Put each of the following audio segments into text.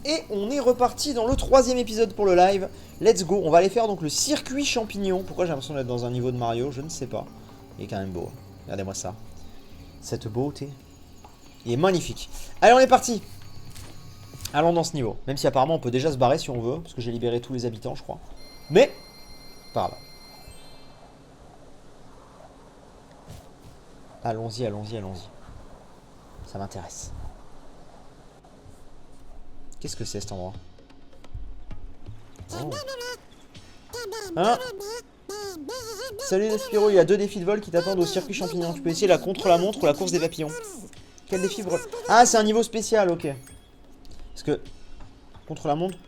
Et on est reparti dans le 3e épisode pour le live. Let's go. On va aller faire donc le circuit champignon. Pourquoi j'ai l'impression d'être dans un niveau de Mario? Je ne sais pas. Il est quand même beau. Regardez-moi ça. Cette beauté. Il est magnifique. Allez, on est parti. Allons dans ce niveau. Même si apparemment on peut déjà se barrer si on veut. Parce que j'ai libéré tous les habitants, je crois. Mais, pas grave. Allons-y, allons-y, allons-y. Ça m'intéresse. Qu'est-ce que c'est cet endroit? Oh. Hein? Salut les Spiro, il y a 2 défis de vol qui t'attendent au circuit champignon. Tu peux essayer la contre-la-montre ou la course des papillons. Quel défi? Ah, c'est un niveau spécial, ok. Parce que... Contre-la-montre?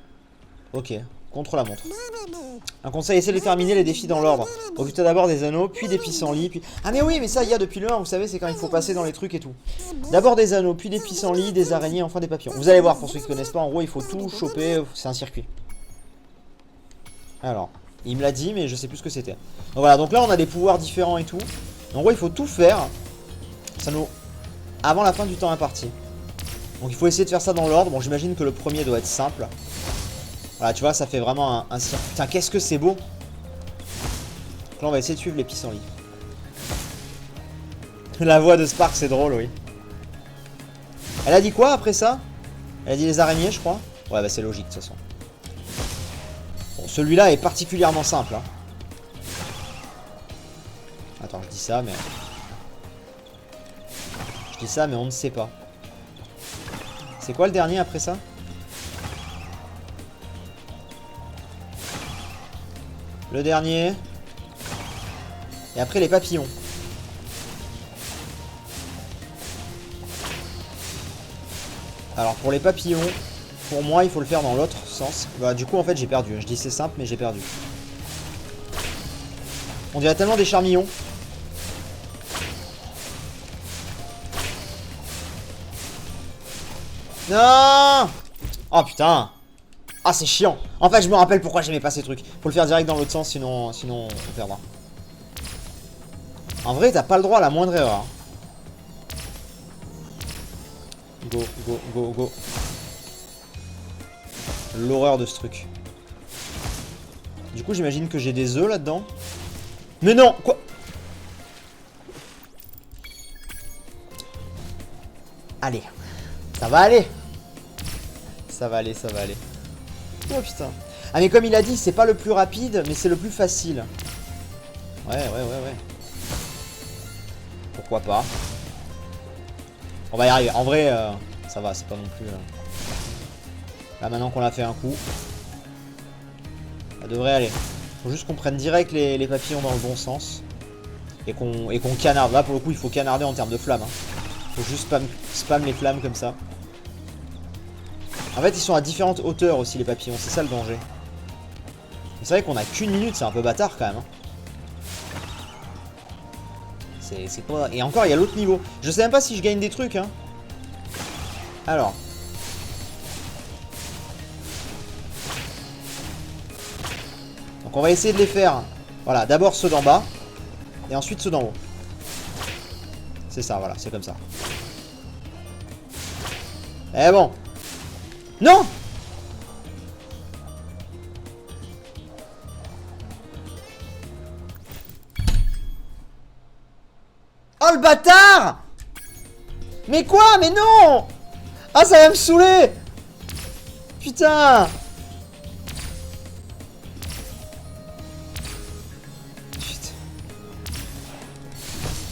Ok, contre-la-montre. Un conseil, essaie de terminer les défis dans l'ordre. Occupe-toi d'abord des anneaux, puis des pissenlits, puis... Ah mais oui, mais ça, il y a depuis le 1, vous savez, c'est quand il faut passer dans les trucs et tout. D'abord des anneaux, puis des pissenlits, des araignées, enfin des papillons. Vous allez voir, pour ceux qui connaissent pas, en gros, il faut tout choper, c'est un circuit. Alors, il me l'a dit, mais je sais plus ce que c'était. Donc voilà, donc là, on a des pouvoirs différents et tout. En gros, il faut tout faire. Ça nous... Avant la fin du temps imparti. Donc il faut essayer de faire ça dans l'ordre. Bon, j'imagine que le premier doit être simple. Voilà, tu vois, ça fait vraiment un circuit. Putain, qu'est-ce que c'est beau. Donc là, on va essayer de suivre les pissenlits. La voix de Spark, c'est drôle, oui. Elle a dit quoi après ça? Elle a dit les araignées, je crois. Ouais, bah c'est logique, de toute façon. Bon, celui-là est particulièrement simple. Hein. Attends, je dis ça, mais... Je dis ça, mais on ne sait pas. C'est quoi le dernier après ça? Le dernier. Et après les papillons. Alors pour les papillons, pour moi il faut le faire dans l'autre sens. Bah du coup en fait j'ai perdu. Je dis c'est simple mais j'ai perdu. On dirait tellement des charmillons. Non! Oh putain! Ah c'est chiant. En fait je me rappelle pourquoi j'aimais pas ces trucs. Faut le faire direct dans l'autre sens sinon on perdra. En vrai t'as pas le droit à la moindre erreur. Go, go, go, go. L'horreur de ce truc. Du coup j'imagine que j'ai des œufs là-dedans. Mais non! Quoi? Allez. Ça va aller. Ça va aller, ça va aller. Oh putain. Ah mais comme il a dit, c'est pas le plus rapide, mais c'est le plus facile. Ouais. Pourquoi pas. On va y arriver. En vrai, ça va, c'est pas non plus... Là maintenant qu'on a fait un coup. Ça devrait aller. Faut juste qu'on prenne direct les papillons dans le bon sens. Et qu'on canarde. Là pour le coup il faut canarder en termes de flammes. Hein. Faut juste spam les flammes comme ça. En fait ils sont à différentes hauteurs aussi les papillons. C'est ça le danger. C'est vrai qu'on a qu'une minute. C'est un peu bâtard quand même. Hein. C'est pas... Et encore il y a l'autre niveau. Je sais même pas si je gagne des trucs. Hein. Alors. Donc on va essayer de les faire. Voilà, d'abord ceux d'en bas. Et ensuite ceux d'en haut. C'est ça, voilà, c'est comme ça. Eh bon. Non! Oh le bâtard! Mais quoi? Mais non! Ah ça va me saouler! Putain!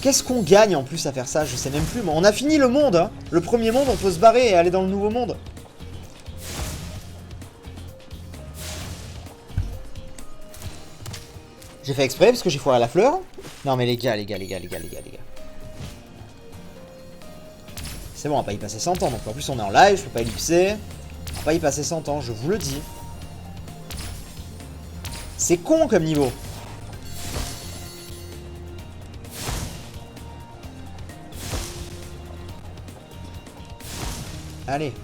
Qu'est-ce qu'on gagne en plus à faire ça? Je sais même plus. On a fini le monde. Hein. Le premier monde, on peut se barrer et aller dans le nouveau monde. J'ai fait exprès parce que j'ai foiré la fleur. Non mais les gars. C'est bon, on va pas y passer 100 ans. Donc en plus on est en live, je peux pas ellipser. On va pas y passer 100 ans, je vous le dis. C'est con comme niveau. Allez.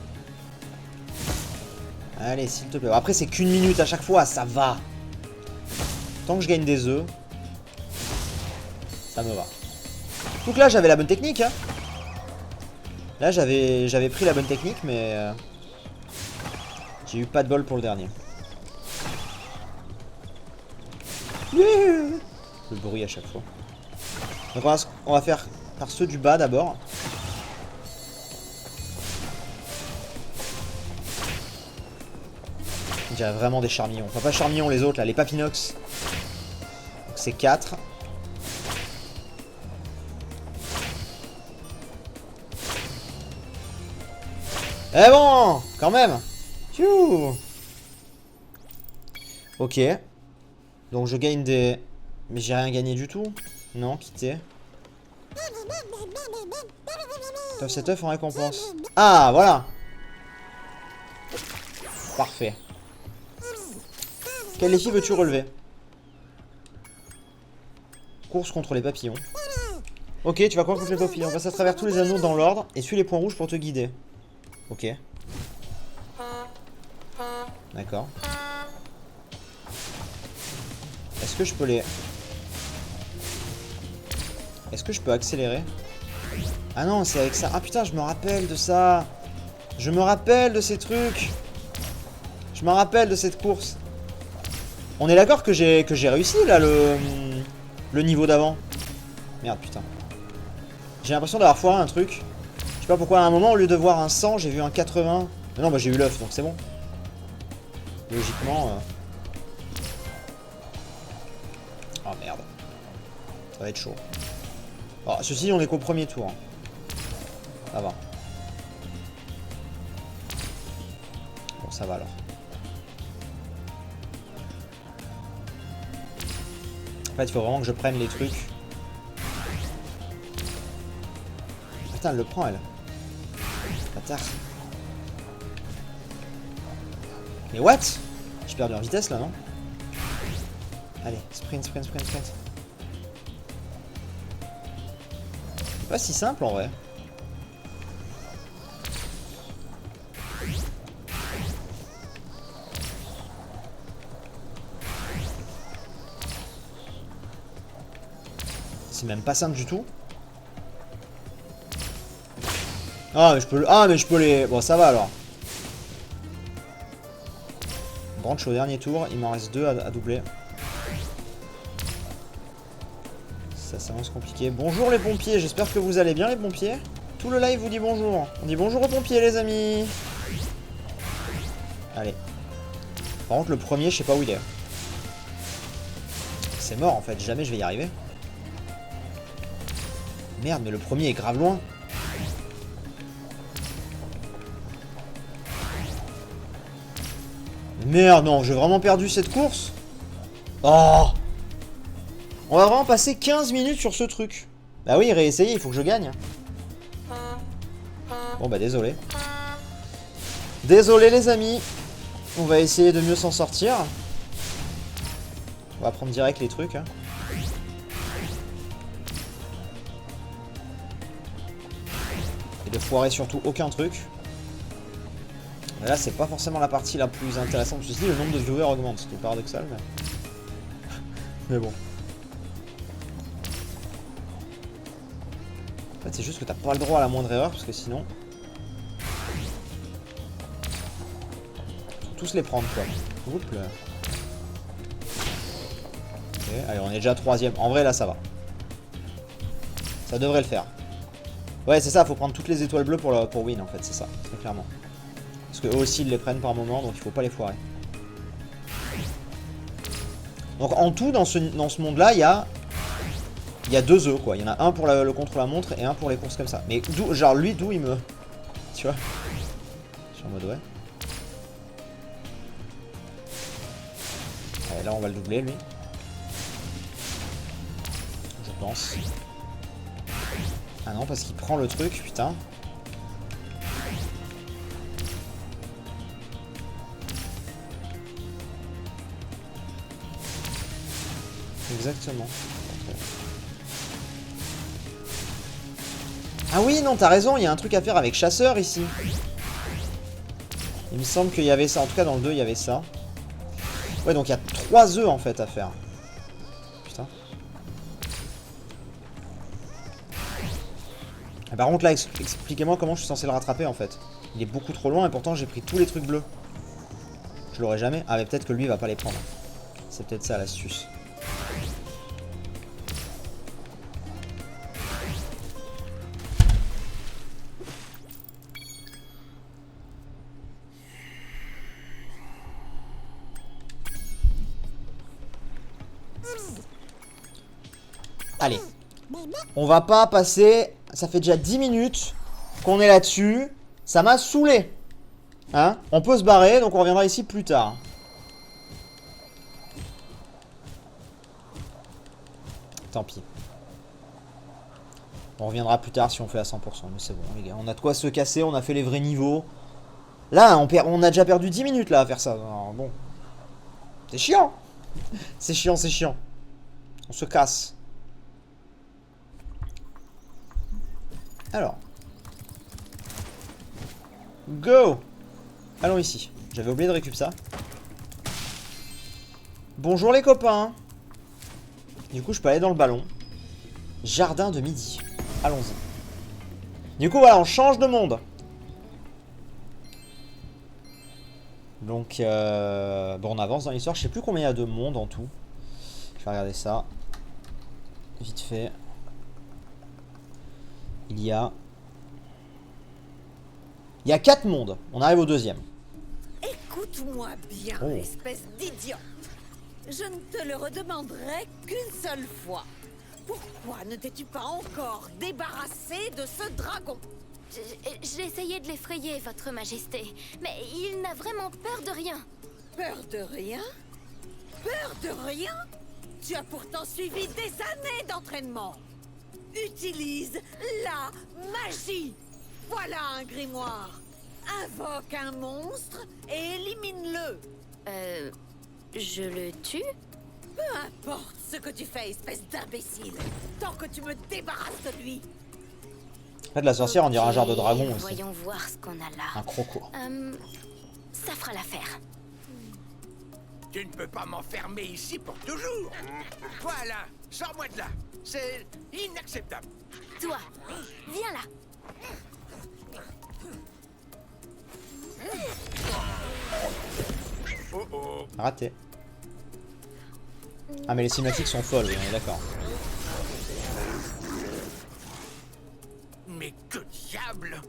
Allez, s'il te plaît. Après, c'est qu'une minute à chaque fois, ça va. Tant que je gagne des œufs, ça me va. Donc là, j'avais la bonne technique. Hein. Là, j'avais pris la bonne technique, mais... J'ai eu pas de bol pour le dernier. Le bruit à chaque fois. Donc on va faire par ceux du bas d'abord. On dirait vraiment des charmillons. Enfin pas charmillons les autres là, les papinox. Donc c'est 4. Eh bon, quand même. Tchou. Ok. Donc je gagne des... Mais j'ai rien gagné du tout. Non, quitter. Top cet œuf en récompense. Ah, voilà. Parfait. Quel défi veux-tu relever? Course contre les papillons. Ok, tu vas courir contre les papillons. Passe à travers tous les anneaux dans l'ordre et suis les points rouges pour te guider. Ok. D'accord. Est-ce que je peux les... Est-ce que je peux accélérer? Ah non, c'est avec ça. Ah putain, je me rappelle de ça. Je me rappelle de ces trucs. Je me rappelle de cette course. On est d'accord que j'ai réussi là le niveau d'avant. Merde, putain. J'ai l'impression d'avoir foiré un truc. Je sais pas pourquoi à un moment, au lieu de voir un 100, j'ai vu un 80. Mais non, bah j'ai eu l'œuf, donc c'est bon. Logiquement... Oh merde. Ça va être chaud. Oh, ceci, on est qu'au premier tour. Hein. Ça va. Bon, ça va alors. En fait, il faut vraiment que je prenne les trucs. Putain, elle le prend, elle. Bâtard. Mais what? J'ai perdu en vitesse, là, non? Allez, sprint, sprint, sprint, sprint. C'est pas si simple, en vrai. C'est même pas simple du tout. Ah mais je peux ah mais je peux les... Bon ça va alors. Branch au dernier tour, il m'en reste 2 à doubler. Ça s'avance compliqué. Bonjour les pompiers, j'espère que vous allez bien les pompiers. Tout le live vous dit bonjour. On dit bonjour aux pompiers les amis. Allez. Par contre le premier je sais pas où il est. C'est mort en fait, jamais je vais y arriver. Merde, mais le premier est grave loin. Merde, non, j'ai vraiment perdu cette course. Oh! On va vraiment passer 15 minutes sur ce truc. Bah oui, réessayer, il faut que je gagne. Bon bah désolé. Désolé les amis. On va essayer de mieux s'en sortir. On va prendre direct les trucs. Hein. Et de foirer surtout aucun truc. Mais là c'est pas forcément la partie la plus intéressante. Ceci, le nombre de viewers augmente, ce qui est paradoxal mais... mais bon. En fait c'est juste que t'as pas le droit à la moindre erreur parce que sinon... Faut tous les prendre quoi. Oups là. Ok, allez on est déjà 3ème. En vrai là ça va. Ça devrait le faire. Ouais c'est ça, faut prendre toutes les étoiles bleues pour win en fait, c'est ça, très clairement. Parce que eux aussi ils les prennent par moment donc il faut pas les foirer. Donc en tout dans ce monde là il y a 2 œufs quoi. Il y en a un pour le contre-la-montre et un pour les courses comme ça. Mais d'où, genre lui d'où il me... Tu vois? Je suis en mode ouais. Allez, là on va le doubler lui. Je pense. Ah non parce qu'il prend le truc, putain. Exactement. Ah oui, non, t'as raison, il y a un truc à faire avec chasseur ici. Il me semble qu'il y avait ça, en tout cas dans le 2 il y avait ça. Ouais, donc il y a 3 œufs en fait à faire. Putain. Et par contre là, expliquez-moi comment je suis censé le rattraper en fait. Il est beaucoup trop loin et pourtant j'ai pris tous les trucs bleus. je l'aurai jamais. Ah mais peut-être que lui il va pas les prendre. C'est peut-être ça l'astuce. Allez. On va pas passer... Ça fait déjà 10 minutes qu'on est là-dessus. Ça m'a saoulé. Hein? On peut se barrer, donc on reviendra ici plus tard. Tant pis. On reviendra plus tard si on fait à 100%. Mais c'est bon les gars, on a de quoi se casser, on a fait les vrais niveaux. Là, on a déjà perdu 10 minutes là à faire ça. Alors, bon. C'est chiant. C'est chiant, c'est chiant. On se casse. Alors. Go. Allons ici. J'avais oublié de récup ça. Bonjour les copains. Du coup, je peux aller dans le ballon. Jardin de midi. Allons-y. Du coup, voilà, on change de monde. Donc, bon, on avance dans l'histoire. Je sais plus combien il y a de monde en tout. Je vais regarder ça. Vite fait. Il y a 4 mondes. On arrive au deuxième. Écoute-moi bien, Oh. espèce d'idiot. Je ne te le redemanderai qu'une seule fois. Pourquoi ne t'es-tu pas encore débarrassé de ce dragon? J'ai essayé de l'effrayer, votre majesté, mais il n'a vraiment peur de rien. Peur de rien? Peur de rien? Tu as pourtant suivi des années d'entraînement. Utilise la magie. Voilà un grimoire. Invoque un monstre et élimine-le. Je le tue? Peu importe ce que tu fais, espèce d'imbécile, tant que tu me débarrasses de lui. En fait, la sorcière, on dirait un genre de dragon aussi. Voyons voir ce qu'on a là. Un croco. Ça fera l'affaire. Tu ne peux pas m'enfermer ici pour toujours. Voilà, sors-moi de là. C'est inacceptable. Toi, viens là. Oh oh. Raté. Ah mais les cinématiques sont folles, on est d'accord. Mais que diable!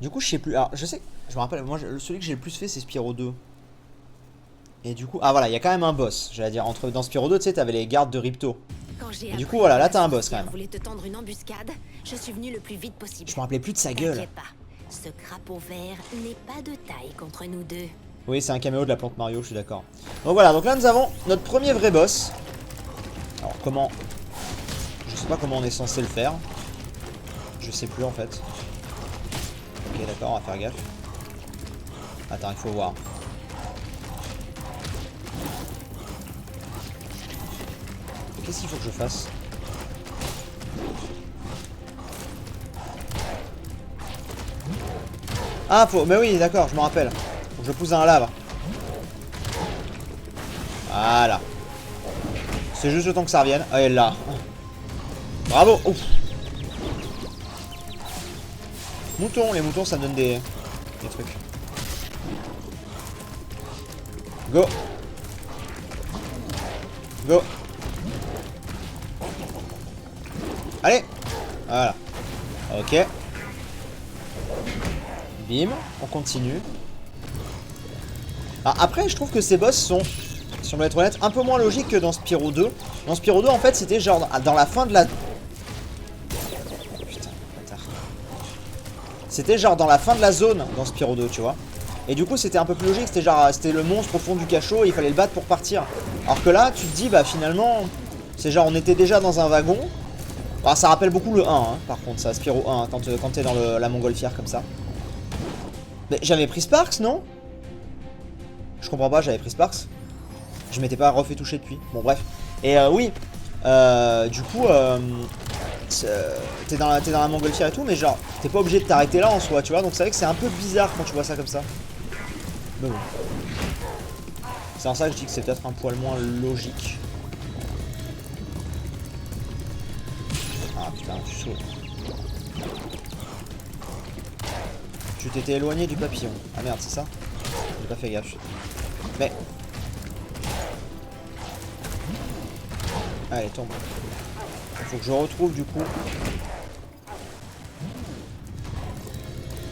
Du coup, je sais plus. Alors, je sais. Je me rappelle, moi, celui que j'ai le plus fait, c'est Spyro 2. Et du coup. Ah, voilà, il y a quand même un boss. J'allais dire, dans Spyro 2, tu sais, t'avais les gardes de Ripto. Et du coup, voilà, là, t'as un boss quand même. Voulait te tendre une embuscade. Je suis venu le plus vite possible. Je me rappelais plus de sa gueule. T'inquiète pas. Ce crapaud vert n'est pas de taille contre nous deux. Oui, c'est un caméo de la plante Mario, je suis d'accord. Donc voilà, donc là, nous avons notre premier vrai boss. Alors, comment. Je sais pas comment on est censé le faire. Je sais plus en fait. Ok, d'accord, on va faire gaffe. Attends, il faut voir. Qu'est-ce qu'il faut que je fasse? Ah, faut... Mais oui, d'accord, je me rappelle. Faut que je pousse dans la lave. Voilà. C'est juste le temps que ça revienne. Ah, elle est là. Bravo. Ouf. Moutons, les moutons, ça me donne des trucs. Go. Go. Allez. Voilà. Ok. Bim. On continue. Ah, après, je trouve que ces boss sont, si on doit être honnête, un peu moins logiques que dans Spyro 2. Dans Spyro 2, en fait, c'était genre dans la fin de la... Putain, bâtard. C'était genre dans la fin de la zone dans Spyro 2, tu vois. Et du coup, c'était un peu plus logique. C'était genre, c'était le monstre au fond du cachot et il fallait le battre pour partir. Alors que là, tu te dis, bah finalement, c'est genre, on était déjà dans un wagon. Bah, ça rappelle beaucoup le 1, hein, par contre, ça, Spyro 1, quand t'es dans la montgolfière comme ça. Mais j'avais pris Sparks, non? Je comprends pas, j'avais pris Sparks. Je m'étais pas refait toucher depuis. Bon, bref. Et oui, du coup, t'es dans la montgolfière et tout, mais genre, t'es pas obligé de t'arrêter là en soi, tu vois. Donc c'est vrai que c'est un peu bizarre quand tu vois ça comme ça. Mais bon. C'est en ça que je dis que c'est peut-être un poil moins logique. Ah putain, tu sautes. Tu t'étais éloigné du papillon. Ah merde, c'est ça? J'ai pas fait gaffe. Mais... Allez, tombe. Faut que je retrouve du coup.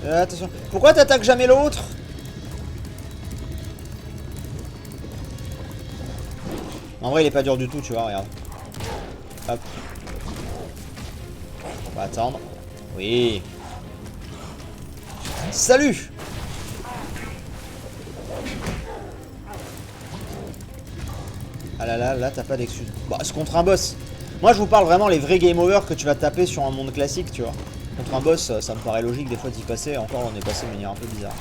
Attention. Pourquoi t'attaques jamais l'autre? En vrai, il est pas dur du tout, tu vois, regarde. Hop. On va attendre. Oui. Salut! Ah là là, là t'as pas d'excuses. Bah, c'est contre un boss. Moi je vous parle vraiment les vrais game over que tu vas taper sur un monde classique, tu vois. Contre un boss, ça me paraît logique des fois d'y passer. Encore, on est passé de manière un peu bizarre.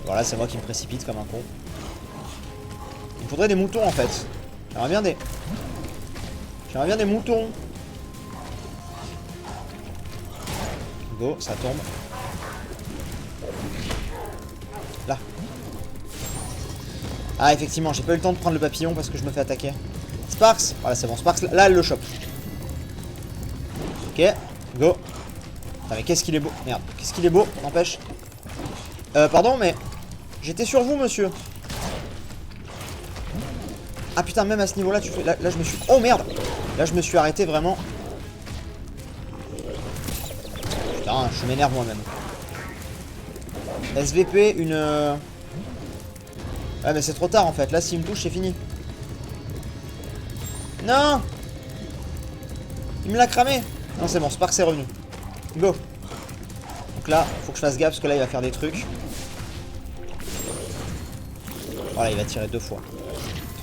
Voilà, c'est moi qui me précipite comme un con. Il me faudrait des moutons en fait. J'aimerais bien des... J'aimerais bien des moutons. Go, ça tombe. Là. Ah effectivement, j'ai pas eu le temps de prendre le papillon parce que je me fais attaquer. Sparks, voilà c'est bon, Sparks, là elle le chope. Ok, go. Putain, mais qu'est-ce qu'il est beau, merde, qu'est-ce qu'il est beau, n'empêche. Pardon mais... J'étais sur vous monsieur. Ah putain, même à ce niveau là, tu fais... Là je me suis... Oh merde. Là je me suis arrêté vraiment. Putain, je m'énerve moi-même. SVP, une... Ouais mais c'est trop tard en fait, là s'il me touche c'est fini. Non. Il me l'a cramé. Non c'est bon, Spark c'est revenu. Go. Donc là, faut que je fasse gaffe parce que là il va faire des trucs. Voilà, il va tirer 2 fois.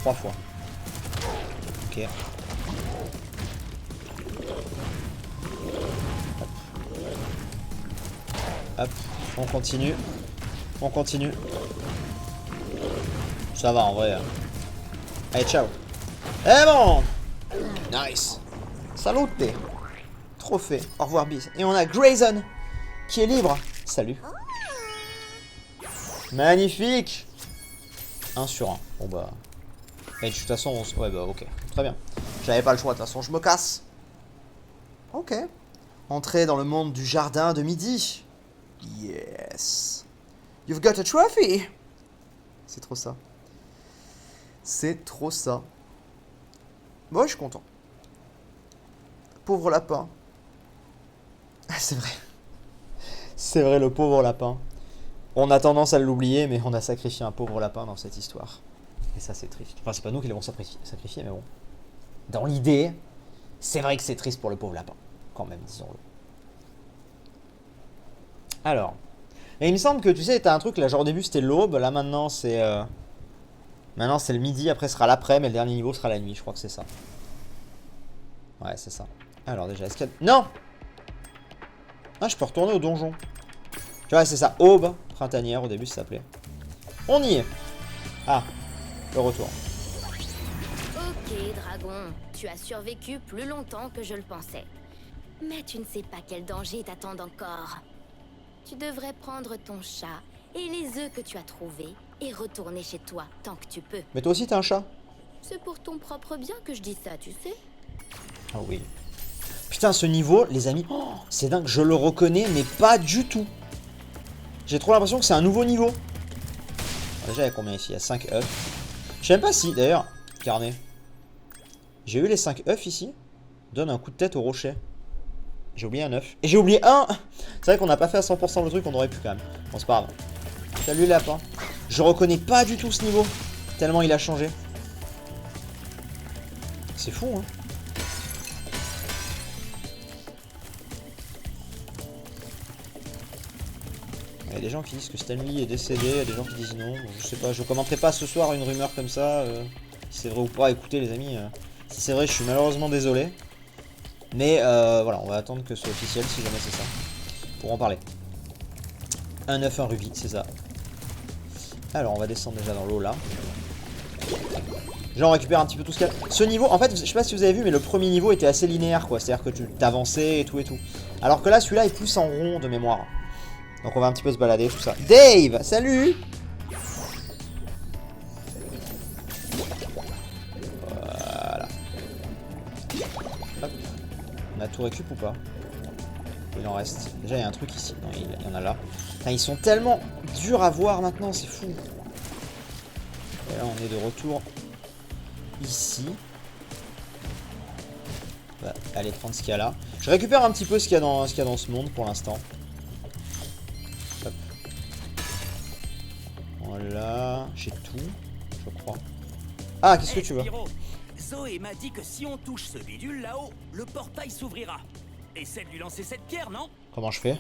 3 fois. Ok. Hop. Hop. On continue. On continue. Ça va en vrai. Allez, ciao. Eh bon. Nice. Salute. Trophée. Au revoir, bis. Et on a Grayson qui est libre. Salut. Magnifique. 1 sur 1. Bon bah. Et de toute façon, on... ouais bah ok. Très bien. J'avais pas le choix, de toute façon, je me casse. Ok. Entrer dans le monde du jardin de midi. Yes. You've got a trophy. C'est trop ça. C'est trop ça. Bon, je suis content. Pauvre lapin. C'est vrai. C'est vrai, le pauvre lapin. On a tendance à l'oublier, mais on a sacrifié un pauvre lapin dans cette histoire. Et ça, c'est triste. Enfin, c'est pas nous qui l'avons sacrifié, mais bon. Dans l'idée, c'est vrai que c'est triste pour le pauvre lapin. Quand même, disons-le. Alors. Et il me semble que, tu sais, t'as un truc, là, genre au début, c'était l'aube. Là, maintenant, c'est... Maintenant, c'est le midi. Après, ce sera l'après, mais le dernier niveau sera la nuit. Je crois que c'est ça. Ouais, c'est ça. Alors, déjà, est-ce qu'il y a... Non! Ah, je peux retourner au donjon. Tu vois, c'est ça. Aube printanière, au début, ça s'appelait. On y est. Ah. Le retour. Ok, dragon. Tu as survécu plus longtemps que je le pensais. Mais tu ne sais pas quel danger t'attend encore. Tu devrais prendre ton chat et les œufs que tu as trouvés et retourner chez toi tant que tu peux. Mais toi aussi, t'as un chat? C'est pour ton propre bien que je dis ça, tu sais. Ah oui. Putain, ce niveau, les amis, oh, c'est dingue. Je le reconnais, mais pas du tout. J'ai trop l'impression que c'est un nouveau niveau. Déjà, il y a combien ici? Il y a 5 œufs. Je sais même pas si, d'ailleurs, carnet. J'ai eu les 5 œufs ici. Donne un coup de tête au rocher. J'ai oublié un œuf. Et j'ai oublié un. C'est vrai qu'on n'a pas fait à 100% le truc, on aurait pu quand même. Bon, c'est pas grave. Salut lapin. Je reconnais pas du tout ce niveau. Tellement il a changé. C'est fou, hein. Il y a des gens qui disent que Stanley est décédé, il y a des gens qui disent non. Je sais pas, je commenterai pas ce soir une rumeur comme ça. Si c'est vrai ou pas, écoutez les amis. Si c'est vrai, je suis malheureusement désolé. Mais voilà, on va attendre que ce soit officiel si jamais c'est ça. Pour en parler. Un œuf, un rubis, c'est ça. Alors on va descendre déjà dans l'eau là. Genre on récupère un petit peu tout ce qu'il y a. Ce niveau, en fait, je sais pas si vous avez vu, mais le premier niveau était assez linéaire quoi. C'est-à-dire que tu t'avançais et tout et tout. Alors que là, celui-là est plus en rond de mémoire. Donc on va un petit peu se balader, tout ça. Dave, salut! Voilà. Hop. On a tout récup ou pas? Il en reste. Déjà, il y a un truc ici. Non, il y en a là. Enfin, ils sont tellement durs à voir maintenant, c'est fou. Et là, on est de retour ici. On va aller prendre ce qu'il y a là. Je récupère un petit peu ce qu'il y a dans ce monde pour l'instant. Voilà. J'ai tout, je crois. Ah, qu'est-ce que tu veux? Spyro, Zoé m'a dit que si on touche ce bidule là-haut, le portail s'ouvrira. Essaie de lui lancer cette pierre, non? Comment je fais?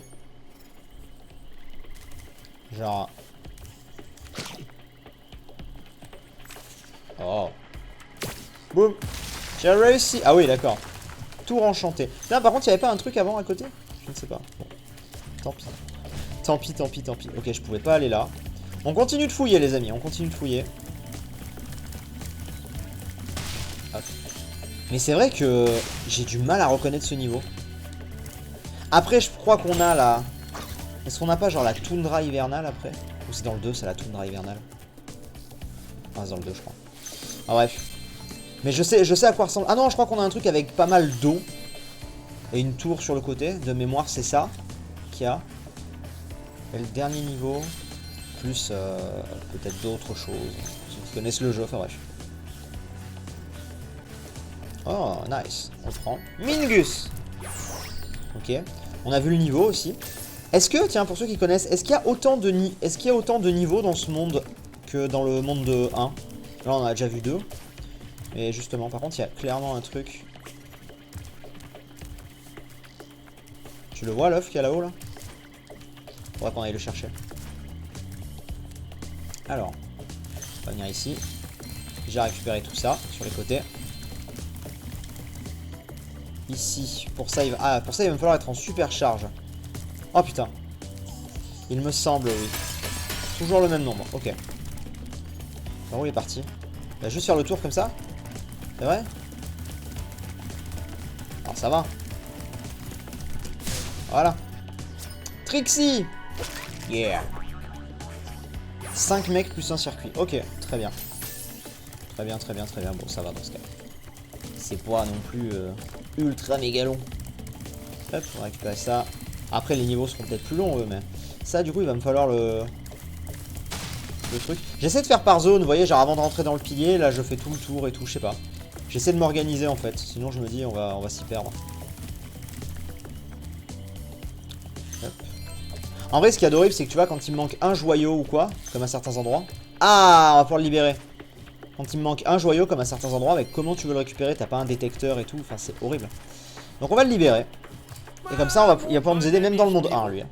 Genre... Oh. Boum. J'ai réussi. Ah oui, d'accord. Tour enchanté. Là, par contre, il n'y avait pas un truc avant à côté? Je ne sais pas. Bon. Tant pis. Tant pis, tant pis, tant pis. Ok, je pouvais pas aller là. On continue de fouiller, les amis. On continue de fouiller. Hop. Mais c'est vrai que j'ai du mal à reconnaître ce niveau. Après, je crois qu'on a la... Est-ce qu'on n'a pas genre la toundra hivernale après? Ou c'est dans le 2, c'est la toundra hivernale? Ah, c'est dans le 2, je crois. Ah, bref. Mais je sais à quoi ressemble. Ah non, je crois qu'on a un truc avec pas mal d'eau. Et une tour sur le côté. De mémoire, c'est ça qu'il y a. Et le dernier niveau. Plus peut-être d'autres choses. Ceux qui connaissent le jeu, enfin bref. Oh, nice. On prend. Mingus. Ok. On a vu le niveau aussi. Est-ce que, tiens, pour ceux qui connaissent, est-ce qu'il y a autant de niveaux dans ce monde que dans le monde de 1? Là, on a déjà vu 2. Mais justement, par contre, il y a clairement un truc. Tu le vois, l'œuf qu'il y a là-haut, là? Faudrait qu'on aille le chercher. Alors, on va venir ici. J'ai récupéré tout ça sur les côtés. Ici, pour ça, il va me falloir être en super charge. Oh putain. Il me semble, oui. Toujours le même nombre, ok. Par où il est parti? Il va juste faire le tour comme ça? C'est vrai? Alors ça va. Voilà. Trixie! Yeah! 5 mecs plus un circuit. Ok, très bien. Très bien, très bien, très bien. Bon, ça va dans ce cas. C'est pas non plus ultra méga long. Hop, on va récupérer ça. Après, les niveaux seront peut-être plus longs, eux, mais... Ça, du coup, il va me falloir le truc. J'essaie de faire par zone, vous voyez, genre avant de rentrer dans le pilier, là, je fais tout le tour et tout, je sais pas. J'essaie de m'organiser, en fait. Sinon, je me dis, on va s'y perdre. Hop. En vrai, ce qu'il y a d'horrible, c'est que tu vois, quand il me manque un joyau ou quoi, comme à certains endroits... Ah, on va pouvoir le libérer. Quand il me manque un joyau, comme à certains endroits, avec comment tu veux le récupérer, t'as pas un détecteur et tout, enfin, c'est horrible. Donc, on va le libérer. Et comme ça, il va pouvoir nous aider même dans le monde 1, lui.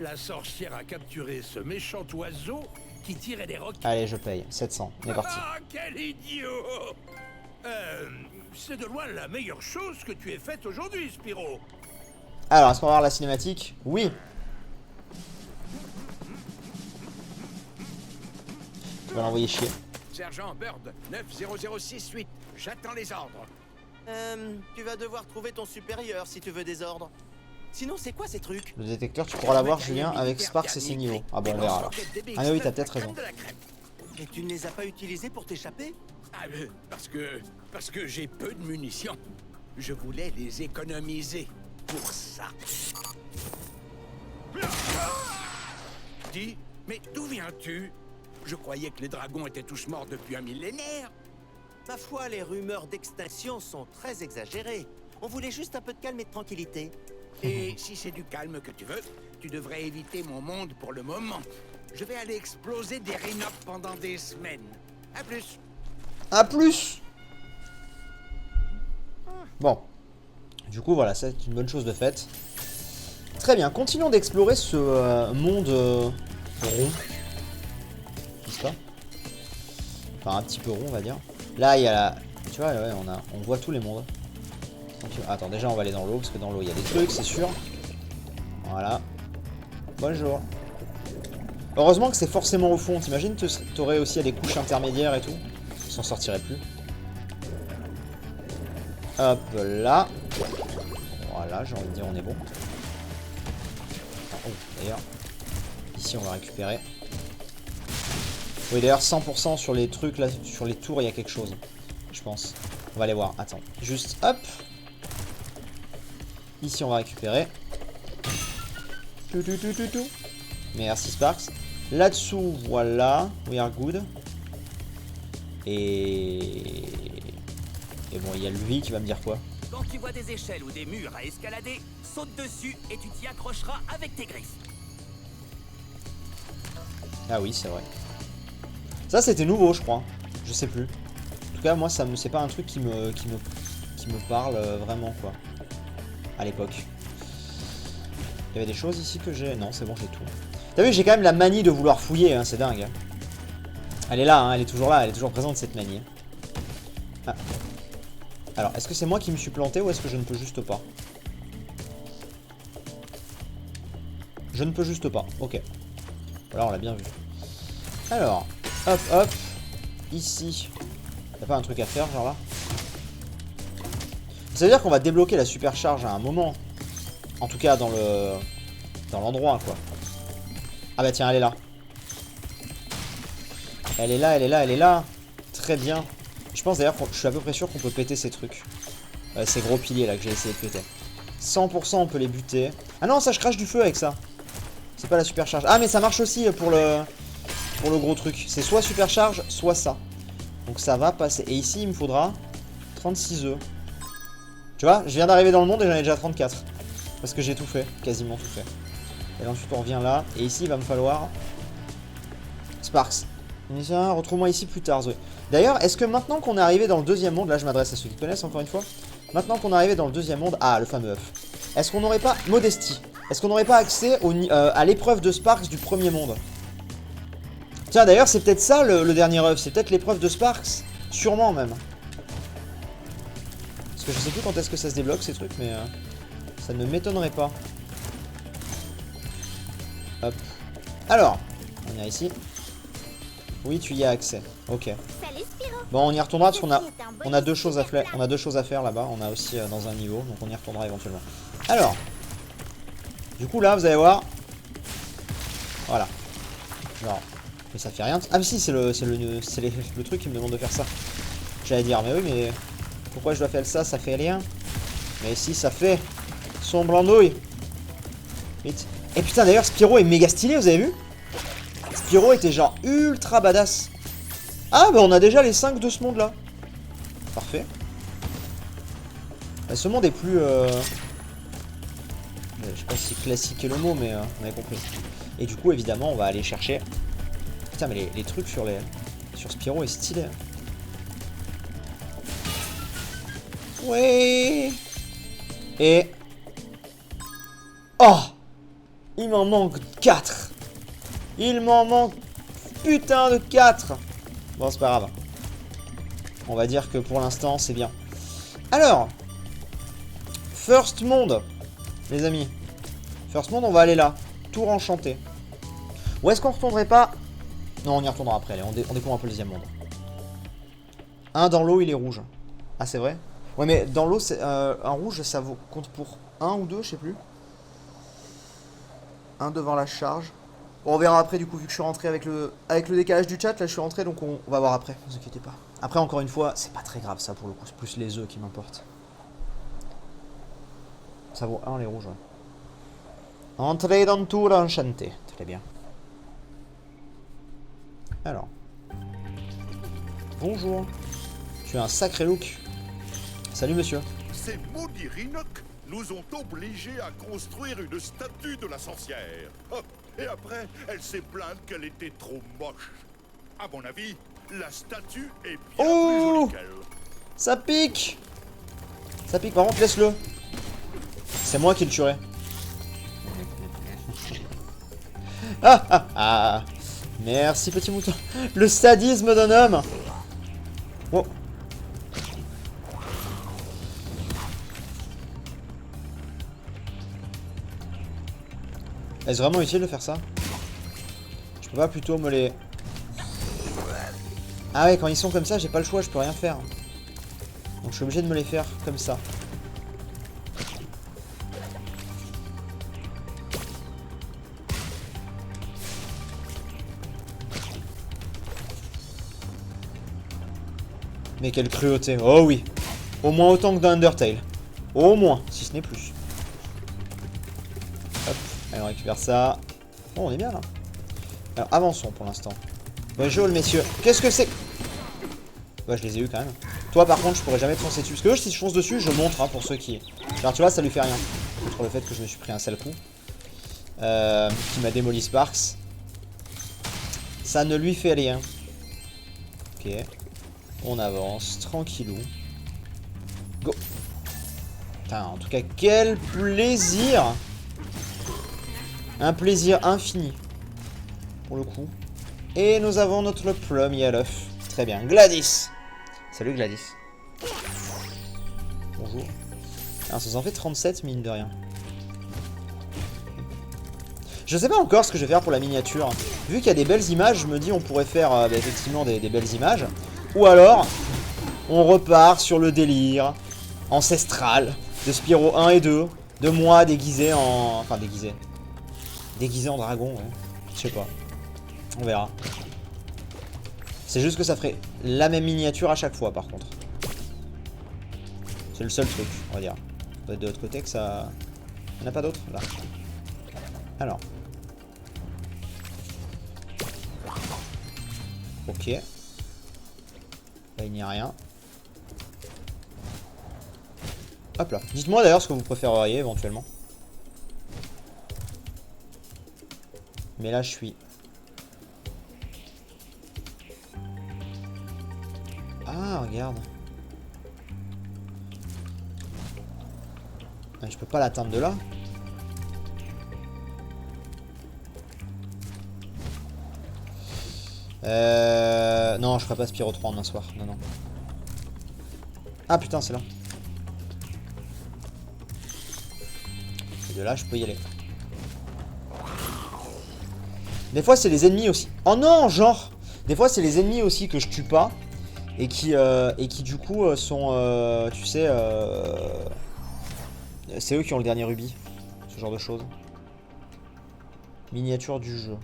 La sorcière a capturé ce méchant oiseau qui tirait des roquettes. Allez, je paye. 700. On est parti. Ah, quel idiot! C'est de loin la meilleure chose que tu aies faite aujourd'hui, Spyro. Alors, est-ce qu'on va voir la cinématique? Oui. Tu vas l'envoyer chier. Sergent Bird, 90068. J'attends les ordres. Tu vas devoir trouver ton supérieur si tu veux des ordres. Sinon, c'est quoi ces trucs? Le détecteur, tu pourras l'avoir, Julien, avec Sparks et ses niveaux. Ah bon, on verra alors. Ah oui, t'as peut-être raison. Et tu ne les as pas utilisés pour t'échapper? Ah, parce que j'ai peu de munitions. Je voulais les économiser pour ça. Dis, mais d'où viens-tu? Je croyais que les dragons étaient tous morts depuis un millénaire. Ma foi, les rumeurs d'extinction sont très exagérées. On voulait juste un peu de calme et de tranquillité. Et si c'est du calme que tu veux, tu devrais éviter mon monde pour le moment. Je vais aller exploser des rhinops pendant des semaines. À plus. A plus. Bon. Du coup, voilà, c'est une bonne chose de faite. Très bien, continuons d'explorer ce monde rond. N'est-ce pas? Enfin, un petit peu rond, on va dire. Là, il y a la... Tu vois, ouais, on voit tous les mondes. Donc, attends, déjà, on va aller dans l'eau, parce que dans l'eau, il y a des trucs, c'est sûr. Voilà. Bonjour. Heureusement que c'est forcément au fond. T'imagines, t'aurais aussi à des couches intermédiaires et tout. On s'en sortirait plus. Hop là. Voilà, j'ai envie de dire, on est bon. Oh, d'ailleurs. Ici, on va récupérer. Oui, d'ailleurs, 100% sur les trucs, là, sur les tours, il y a quelque chose. Je pense. On va aller voir. Attends. Juste, hop. Ici, on va récupérer. Tout. Merci, Sparks. Là-dessous, voilà. We are good. Et bon, il y a lui qui va me dire quoi. Quand tu vois des échelles ou des murs à escalader, saute dessus et tu t'y accrocheras avec tes griffes. Ah oui, c'est vrai. Ça, c'était nouveau, je crois. Je sais plus. En tout cas, moi, ça me, c'est pas un truc qui me parle vraiment, quoi. À l'époque. Il y avait des choses ici que j'ai... Non, c'est bon, j'ai tout. T'as vu, j'ai quand même la manie de vouloir fouiller, hein, c'est dingue. Hein. Elle est là, hein, elle est toujours là, elle est toujours présente, cette manie. Ah. Alors, est-ce que c'est moi qui me suis planté ou est-ce que je ne peux juste pas? Je ne peux juste pas, ok. Voilà, on l'a bien vu. Alors, hop. Ici. Y'a pas un truc à faire, genre là? Ça veut dire qu'on va débloquer la supercharge à un moment. En tout cas, dans l'endroit, quoi. Ah bah tiens, elle est là. Elle est là. Très bien. Je pense d'ailleurs que je suis à peu près sûr qu'on peut péter ces trucs. Ces gros piliers là que j'ai essayé de péter. 100% on peut les buter. Ah non, ça je crache du feu avec ça. C'est pas la supercharge. Ah mais ça marche aussi pour le gros truc. C'est soit supercharge, soit ça. Donc ça va passer. Et ici il me faudra 36 œufs. Tu vois, je viens d'arriver dans le monde et j'en ai déjà 34. Parce que j'ai tout fait, quasiment tout fait. Et ensuite on revient là. Et ici il va me falloir... Sparks. Retrouve-moi ici plus tard, Zoé. D'ailleurs, est-ce que maintenant qu'on est arrivé dans le deuxième monde, là je m'adresse à ceux qui connaissent encore une fois, maintenant qu'on est arrivé dans le deuxième monde, ah le fameux œuf, est-ce qu'on n'aurait pas, modestie, est-ce qu'on n'aurait pas accès à l'épreuve de Sparks du premier monde? Tiens d'ailleurs c'est peut-être ça le dernier œuf, c'est peut-être l'épreuve de Sparks, sûrement même. Parce que je sais plus quand est-ce que ça se débloque ces trucs, mais ça ne m'étonnerait pas. Hop. Alors, on vient ici. Oui, tu y as accès. Ok. Salut Spyro. Bon, on y retournera parce qu'on a deux choses à faire. On a deux choses à faire là-bas. On a aussi dans un niveau, donc on y retournera éventuellement. Alors, du coup là, vous allez voir. Voilà. Genre, mais ça fait rien. Ah mais si, c'est le truc qui me demande de faire ça. J'allais dire, mais oui, mais pourquoi je dois faire ça? Ça fait rien. Mais si, ça fait. Sombre andouille. Vite. Et putain, d'ailleurs, Spyro est méga stylé, vous avez vu? Spyro était genre ultra badass. Ah bah on a déjà les 5 de ce monde là. Parfait. Bah, ce monde est plus... je sais pas si classique est le mot, mais on avait compris. Et du coup évidemment on va aller chercher... Putain mais les trucs sur Spyro est stylé. Ouais. Et... Oh, il m'en manque 4. Il m'en manque putain de 4. Bon, c'est pas grave. On va dire que pour l'instant, c'est bien. Alors, First Monde, les amis. First Monde, on va aller là. Tour enchanté. Ou est-ce qu'on retournerait pas... Non, on y retournera après. Allez, on découvre un peu le deuxième monde. Un dans l'eau, il est rouge. Ah, c'est vrai? Ouais, mais dans l'eau, un rouge, ça compte pour 1 ou 2, je sais plus. Un devant la charge. Bon, on verra après du coup, vu que je suis rentré avec le décalage du chat, là je suis rentré, donc on va voir après, ne vous inquiétez pas. Après, encore une fois, c'est pas très grave ça pour le coup, c'est plus les œufs qui m'importent. Ça vaut 1 les rouges, ouais. Entrez dans tour enchanté, très bien. Alors. Bonjour. Tu as un sacré look. Salut monsieur. Ces maudits Rhinocs nous ont obligés à construire une statue de la sorcière. Oh, et après, elle s'est plainte qu'elle était trop moche. À mon avis, la statue est bien plus jolie qu'elle. Ça pique. Ça pique, par contre, laisse-le. C'est moi qui le tuerai. Ah ah ah. Merci, petit mouton. Le sadisme d'un homme. Oh. Est-ce vraiment utile de faire ça? Je peux pas plutôt me les... Ah ouais, quand ils sont comme ça, j'ai pas le choix, je peux rien faire. Donc je suis obligé de me les faire comme ça. Mais quelle cruauté. Oh oui. Au moins autant que dans Undertale. Au moins, si ce n'est plus. Allez, on récupère ça. Oh, on est bien là. Alors, avançons pour l'instant. Bonjour, messieurs. Qu'est-ce que c'est? Ouais, je les ai eu quand même. Toi, par contre, je pourrais jamais te foncer dessus. Parce que si je fonce dessus, je montre, hein, pour ceux qui... Alors, tu vois, ça lui fait rien. Outre le fait que je me suis pris un sale coup. Qui m'a démoli Sparks. Ça ne lui fait rien. Ok. On avance, tranquillou. Go. Putain, en tout cas, quel plaisir. Un plaisir infini. Pour le coup. Et nous avons notre plum à l'œuf. Très bien. Gladys. Salut Gladys. Bonjour. Alors, ça en fait 37, mine de rien. Je sais pas encore ce que je vais faire pour la miniature. Vu qu'il y a des belles images, je me dis on pourrait faire effectivement des belles images. Ou alors, on repart sur le délire ancestral de Spyro 1 et 2. De moi déguisé en... Enfin, déguisé. Déguisé en dragon, ouais. Je sais pas. On verra. C'est juste que ça ferait la même miniature à chaque fois, par contre. C'est le seul truc, on va dire. Ça doit être de l'autre côté que ça... Il n'y en a pas d'autre, là. Alors. Ok. Là, il n'y a rien. Hop là. Dites-moi d'ailleurs ce que vous préféreriez éventuellement. Mais là, je suis... Ah, regarde. Ah, je peux pas l'atteindre de là. Non, je ferai pas Spyro 3 en un soir. Non, non. Ah putain, c'est là. Et de là, je peux y aller. Des fois, c'est les ennemis aussi. Oh non, genre. Des fois, c'est les ennemis aussi que je tue pas. Et qui du coup, sont... tu sais... c'est eux qui ont le dernier rubis. Ce genre de choses. Miniature du jeu.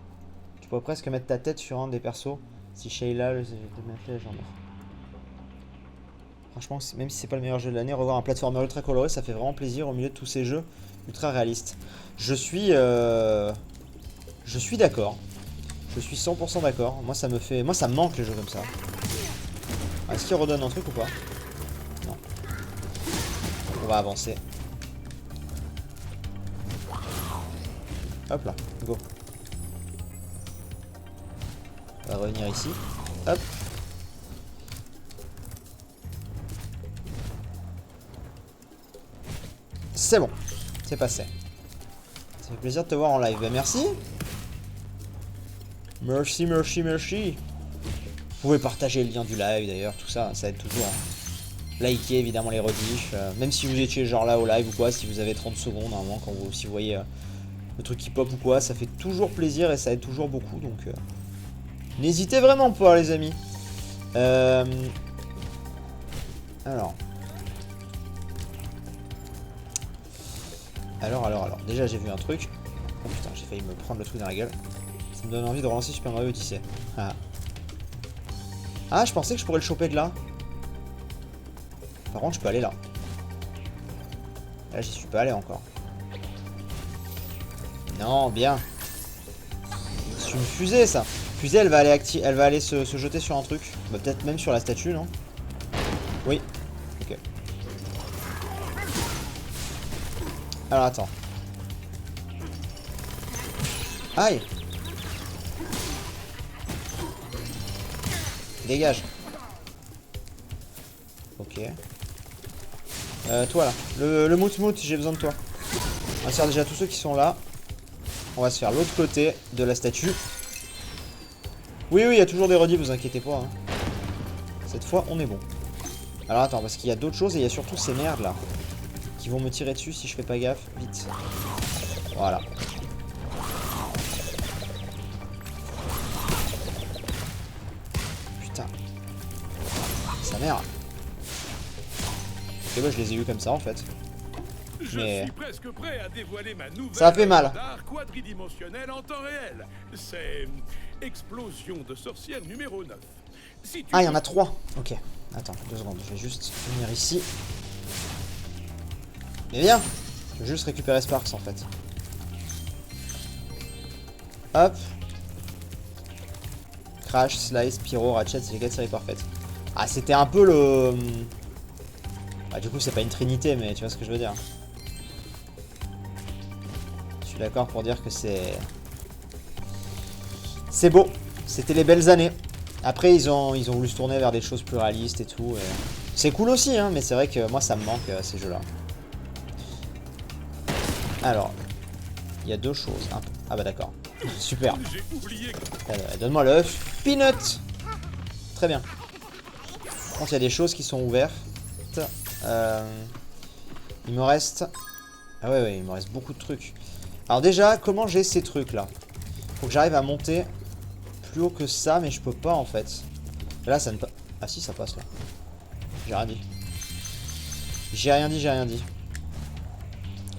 Tu pourrais presque mettre ta tête sur un des persos. Si Shayla le genre. Franchement, même si c'est pas le meilleur jeu de l'année, revoir un platformer ultra coloré, ça fait vraiment plaisir au milieu de tous ces jeux ultra réalistes. Je suis d'accord. Je suis 100% d'accord. Moi, ça me fait... Moi, ça me manque les jeux comme ça. Est-ce qu'il redonne un truc ou pas? Non. On va avancer. Hop là, go. On va revenir ici. Hop. C'est bon. C'est passé. Ça fait plaisir de te voir en live. Ben, merci. Merci, merci, merci. Vous pouvez partager le lien du live d'ailleurs, tout ça, ça aide toujours. Likez évidemment les rediffs. Même si vous étiez genre là au live ou quoi, si vous avez 30 secondes à un moment, quand vous, si vous voyez le truc qui pop ou quoi, ça fait toujours plaisir et ça aide toujours beaucoup. Donc n'hésitez vraiment pas les amis. Alors. Déjà j'ai vu un truc. Oh putain, j'ai failli me prendre le truc dans la gueule. Ça me donne envie de relancer Super Mario Odyssey. Ah, je pensais que je pourrais le choper de là. Par contre, je peux aller là. Là, j'y suis pas allé encore. Non, bien. C'est une fusée, ça. Fusée, elle va aller se jeter sur un truc. Bah, peut-être même sur la statue, non? Oui. Ok. Alors, attends. Aïe. Dégage. Ok. Toi là. Le mout-mout, j'ai besoin de toi. On va faire déjà tous ceux qui sont là. On va se faire l'autre côté de la statue. Oui, oui, il y a toujours des redis, vous inquiétez pas. Hein. Cette fois, on est bon. Alors attends, parce qu'il y a d'autres choses et il y a surtout ces merdes là. Qui vont me tirer dessus si je fais pas gaffe. Vite. Voilà. Sa mère. Ok, bah je les ai eu comme ça en fait. Mais... Je suis presque prêt à dévoiler ma nouvelle ça fait mal. d'art quadridimensionnel en temps réel. C'est Explosion de sorcière numéro 9. Si tu ah, il y en a 3. Ok. Attends, 2 secondes. Je vais juste venir ici. Mais viens. Je veux juste récupérer Sparks en fait. Hop. Crash, Slice, Pyro, Ratchet, c'est les 4 séries parfaites. Ah, c'était un peu le... Ah, du coup, c'est pas une trinité, mais tu vois ce que je veux dire. Je suis d'accord pour dire que c'est... C'est beau. C'était les belles années. Après, ils ont voulu se tourner vers des choses plus réalistes et tout. Et... C'est cool aussi, hein, mais c'est vrai que moi, ça me manque, ces jeux-là. Alors, il y a deux choses. Ah bah d'accord. Super. J'ai oublié que... Donne-moi l'œuf. Peanut. Très bien. Par contre, il y a des choses qui sont ouvertes. Il me reste... Ah ouais, il me reste beaucoup de trucs. Alors déjà, comment j'ai ces trucs-là? Faut que j'arrive à monter plus haut que ça, mais je peux pas, en fait. Là, ça ne passe... Ah si, ça passe, là. J'ai rien dit. J'ai rien dit, j'ai rien dit.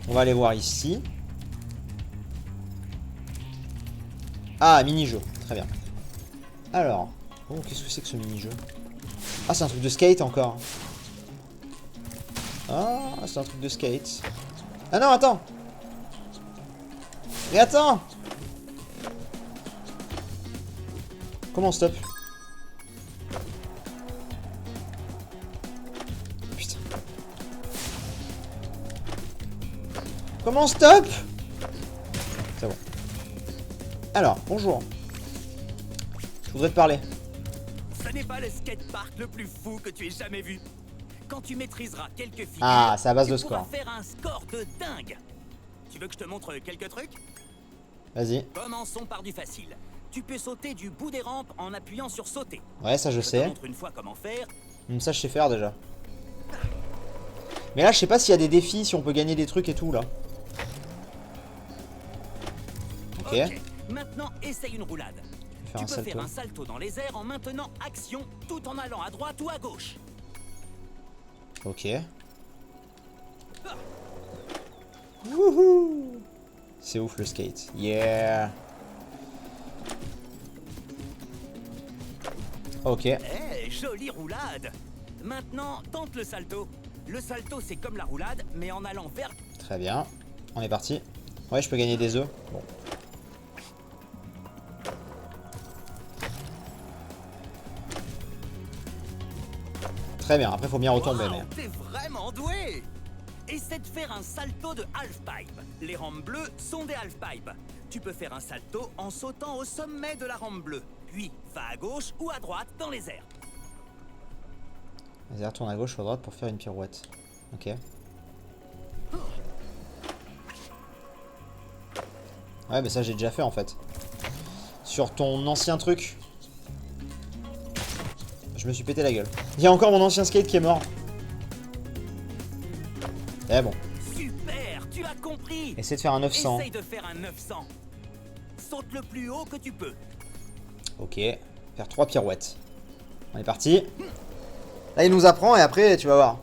On va aller voir ici. Ah, mini-jeu. Très bien. Alors. Oh, qu'est-ce que c'est que ce mini-jeu? Ah, c'est un truc de skate encore. Ah, c'est un truc de skate. Ah non, attends. Mais attends. Comment on stop? Putain. Comment on stop? C'est bon. Alors, bonjour. Je voudrais te parler. Ce n'est pas le skatepark le plus fou que tu aies jamais vu. Quand tu maîtriseras quelques figures, Ah, c'est à base tu de pourras score. faire un score de dingue. Tu veux que je te montre quelques trucs? Vas-y. Commençons par du facile. Tu peux sauter du bout des rampes en appuyant sur sauter. Ouais, ça je Je te sais. montre une fois comment faire. Ça je sais faire déjà. Mais là je sais pas s'il y a des défis, si on peut gagner des trucs et tout là. Ok. Maintenant, essaye une roulade. Je vais faire Tu un peux salto. faire un salto dans les airs en maintenant action tout en allant à droite ou à gauche. Ok. Wouhou. C'est ouf le skate. Yeah. Ok. Eh, jolie roulade. Maintenant, tente le salto. Le salto, c'est comme la roulade, mais en allant vers... Très bien. On est parti. Ouais, je peux gagner des œufs. Bon. Très bien. Après, faut bien retomber. Wow, Mais... t'es vraiment doué. Essaie de faire un salto de half-pipe. Les rampes bleues sont des half-pipes. Tu peux faire un salto en sautant au sommet de la rampe bleue. Puis, va à gauche ou à droite dans les airs. Vas-y, retourne à gauche ou à droite pour faire une pirouette. Ok. Ouais, mais ça j'ai déjà fait en fait. Sur ton ancien truc. Je me suis pété la gueule. Il y a encore mon ancien skate qui est mort. Eh bon. Super, tu as compris. Essaie de faire un 900. Essaye de faire un 900. Saute le plus haut que tu peux. Ok. Faire 3 pirouettes. On est parti. Là il nous apprend et après tu vas voir.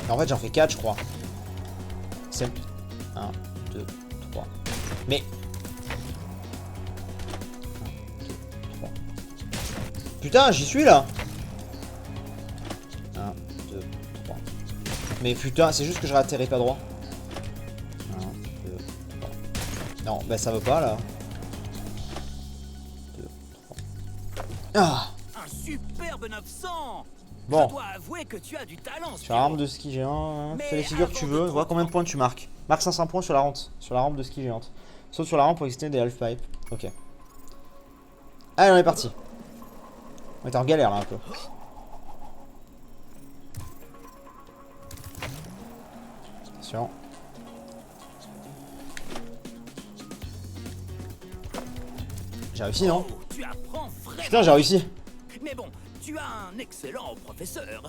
En fait j'en fais 4 je crois. C'est 1, 2, 3. Mais 1, 2, 3. Putain j'y suis là. 1, 2, 3. Mais putain c'est juste que je atterris pas droit. 1, 2, 3. Non bah ça veut pas là. 2, 3. Ah. Un superbe 900. Bon. Je dois avouer que tu as du talent. Sur la rampe de ski géant, Mais fais les figures que tu avant de veux, te vois combien de points tu marques. Marque 500 points sur la rampe de ski géante. Saute sur la rampe pour exciter des half-pipe. Ok. Allez, on est parti. On est en galère là un peu. Attention. J'ai réussi non? Oh, tu apprends vraiment. Putain j'ai réussi. Mais bon, tu as un excellent professeur.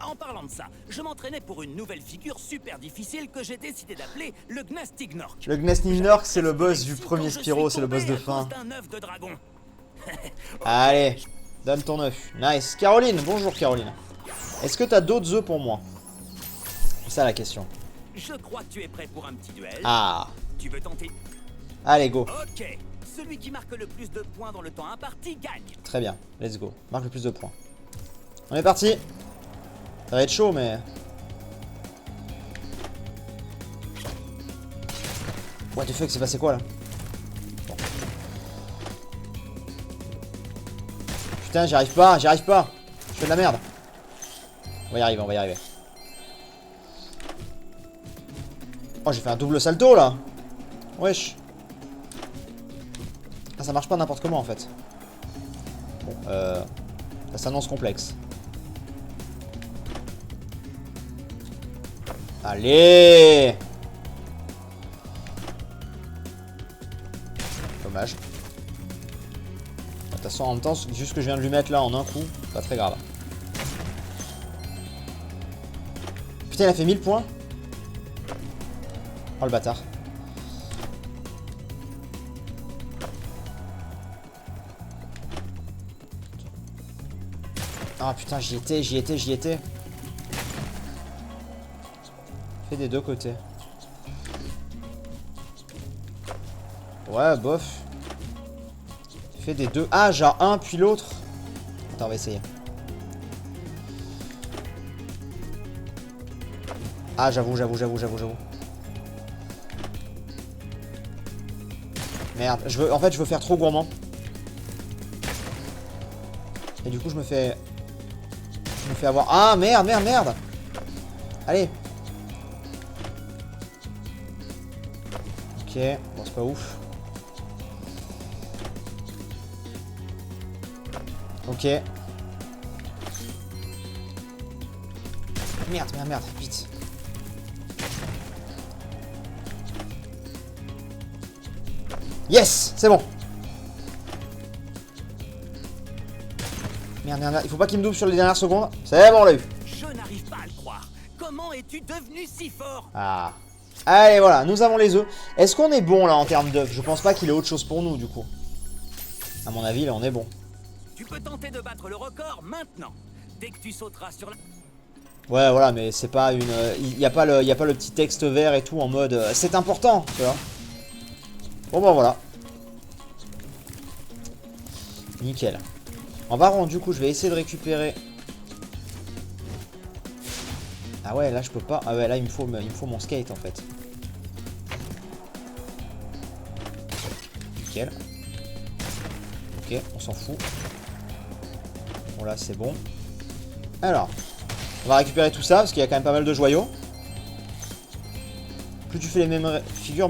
En parlant de ça, je m'entraînais pour une nouvelle figure super difficile que j'ai décidé d'appeler le Gnastignork. Le Gnastignork c'est le boss du premier Spyro, c'est le boss de fin. Un œuf de dragon. Allez, donne ton œuf. Nice. Caroline, bonjour Caroline. Est-ce que t'as d'autres œufs pour moi? C'est ça la question. Je crois que tu es prêt pour un petit duel. Ah. Tu veux tenter? Allez, go. Ok. Celui qui marque le plus de points dans le temps imparti gagne. Très bien, let's go. Marque le plus de points. On est parti. Ça va être chaud, mais... What the fuck, c'est passé quoi, là? Bon. Putain, j'y arrive pas, j'y arrive pas. Je fais de la merde. On va y arriver, on va y arriver. Oh, j'ai fait un double salto, là. Wesh. Ah, ça marche pas n'importe comment, en fait. Bon, ça s'annonce complexe. Allez! Dommage. De toute façon, en même temps, juste ce que je viens de lui mettre là en un coup, pas très grave. Putain, il a fait 1000 points. Oh le bâtard. Ah putain, j'y étais. Fait des deux côtés. Ouais, bof. Fait des deux. Ah, genre un puis l'autre. Attends, on va essayer. Ah, j'avoue. Merde, en fait, je veux faire trop gourmand. Et du coup, je me fais avoir. Ah, merde. Allez. Ok, bon, c'est pas ouf. Ok. Merde, vite. Yes, c'est bon. Merde, il faut pas qu'il me double sur les dernières secondes. C'est bon, on l'a eu. Je n'arrive pas à le croire. Comment es-tu devenu si fort? Ah. Allez, voilà, nous avons les œufs. Est-ce qu'on est bon, là, en termes d'œufs? Je pense pas qu'il ait autre chose pour nous, du coup. À mon avis, là, on est bon. Tu peux tenter de battre le record maintenant. Dès que tu sauteras sur la... Ouais, voilà, mais c'est pas une... Il y a pas le petit texte vert et tout en mode... c'est important, tu vois. Bon, bah, voilà. Nickel. En baron, du coup, je vais essayer de récupérer... Ah ouais, là, je peux pas... Ah ouais, là, il me faut mon skate, en fait. Nickel. Ok, on s'en fout. Bon, là, c'est bon. Alors, on va récupérer tout ça, parce qu'il y a quand même pas mal de joyaux. Plus tu fais les mêmes figures,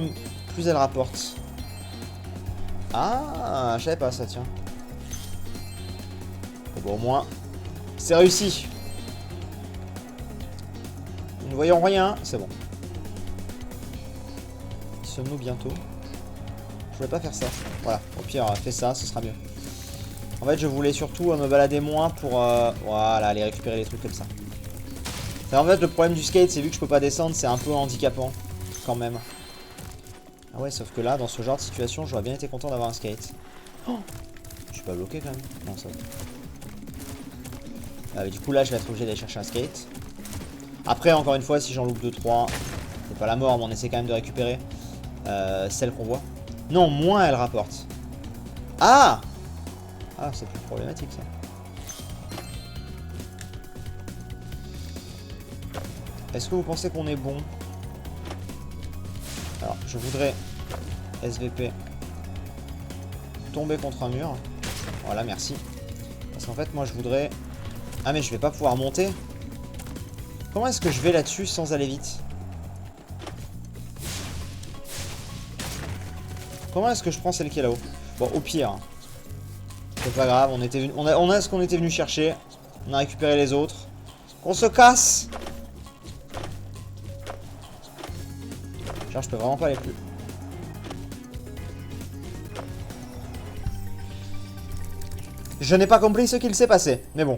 plus elles rapportent. Ah, je savais pas ça, tiens. Bon, au moins, c'est réussi. Nous ne voyons rien, c'est bon. Sommes-nous bientôt? Je voulais pas faire ça. Voilà, au pire, fais ça, ce sera mieux. En fait, je voulais surtout me balader moins pour voilà, aller récupérer les trucs comme ça. En fait, le problème du skate, c'est vu que je peux pas descendre, c'est un peu handicapant, quand même. Ah ouais, sauf que là, dans ce genre de situation, j'aurais bien été content d'avoir un skate. Oh, je suis pas bloqué quand même. Non, ça va. Ah, mais du coup, là, je vais être obligé d'aller chercher un skate. Après, encore une fois, si j'en loupe 2-3, c'est pas la mort, mais on essaie quand même de récupérer celle qu'on voit. Non, moins elle rapporte. Ah! Ah, c'est plus problématique, ça. Est-ce que vous pensez qu'on est bon? Alors, je voudrais SVP tomber contre un mur. Voilà, merci. Parce qu'en fait, moi, je voudrais... Ah, mais je vais pas pouvoir monter. Comment est-ce que je vais là-dessus sans aller vite? Comment est-ce que je prends celle qui est là-haut? Bon, au pire, c'est pas grave, on a ce qu'on était venu chercher. On a récupéré les autres. On se casse! Genre, je peux vraiment pas aller plus. Je n'ai pas compris ce qu'il s'est passé, mais bon.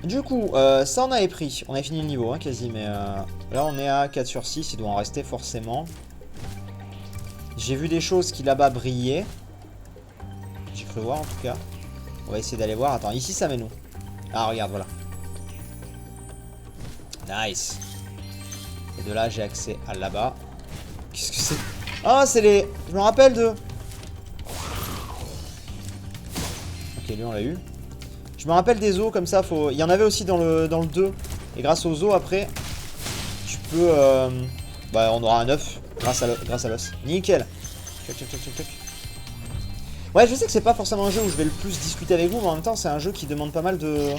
Du coup, ça on avait pris. On avait fini le niveau, hein, quasi, mais là on est à 4 sur 6, il doit en rester forcément. J'ai vu des choses qui là-bas brillaient. J'ai cru voir en tout cas. On va essayer d'aller voir. Attends, ici ça mène où? Ah, regarde, voilà. Nice. Et de là, j'ai accès à là-bas. Qu'est-ce que c'est? Ah, c'est les... Je me rappelle de... Ok, lui, on l'a eu. Je me rappelle des os comme ça, faut... Il y en avait aussi dans le 2. Et grâce aux os après, tu peux... Bah on aura un œuf grâce à l'os. Nickel. Ouais, je sais que c'est pas forcément un jeu où je vais le plus discuter avec vous, mais en même temps c'est un jeu qui demande pas mal de...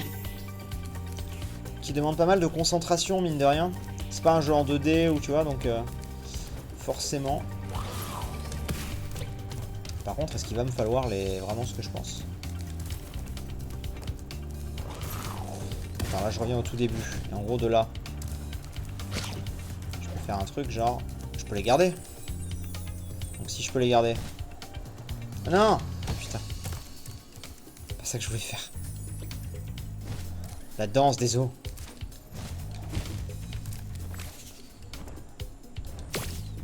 concentration, mine de rien. C'est pas un jeu en 2D ou tu vois, donc forcément. Par contre, est-ce qu'il va me falloir vraiment ce que je pense? Enfin là je reviens au tout début. Et en gros de là, je peux faire un truc genre... Je peux les garder. Donc si je peux les garder... Ah non! Oh, putain. C'est pas ça que je voulais faire. La danse des os.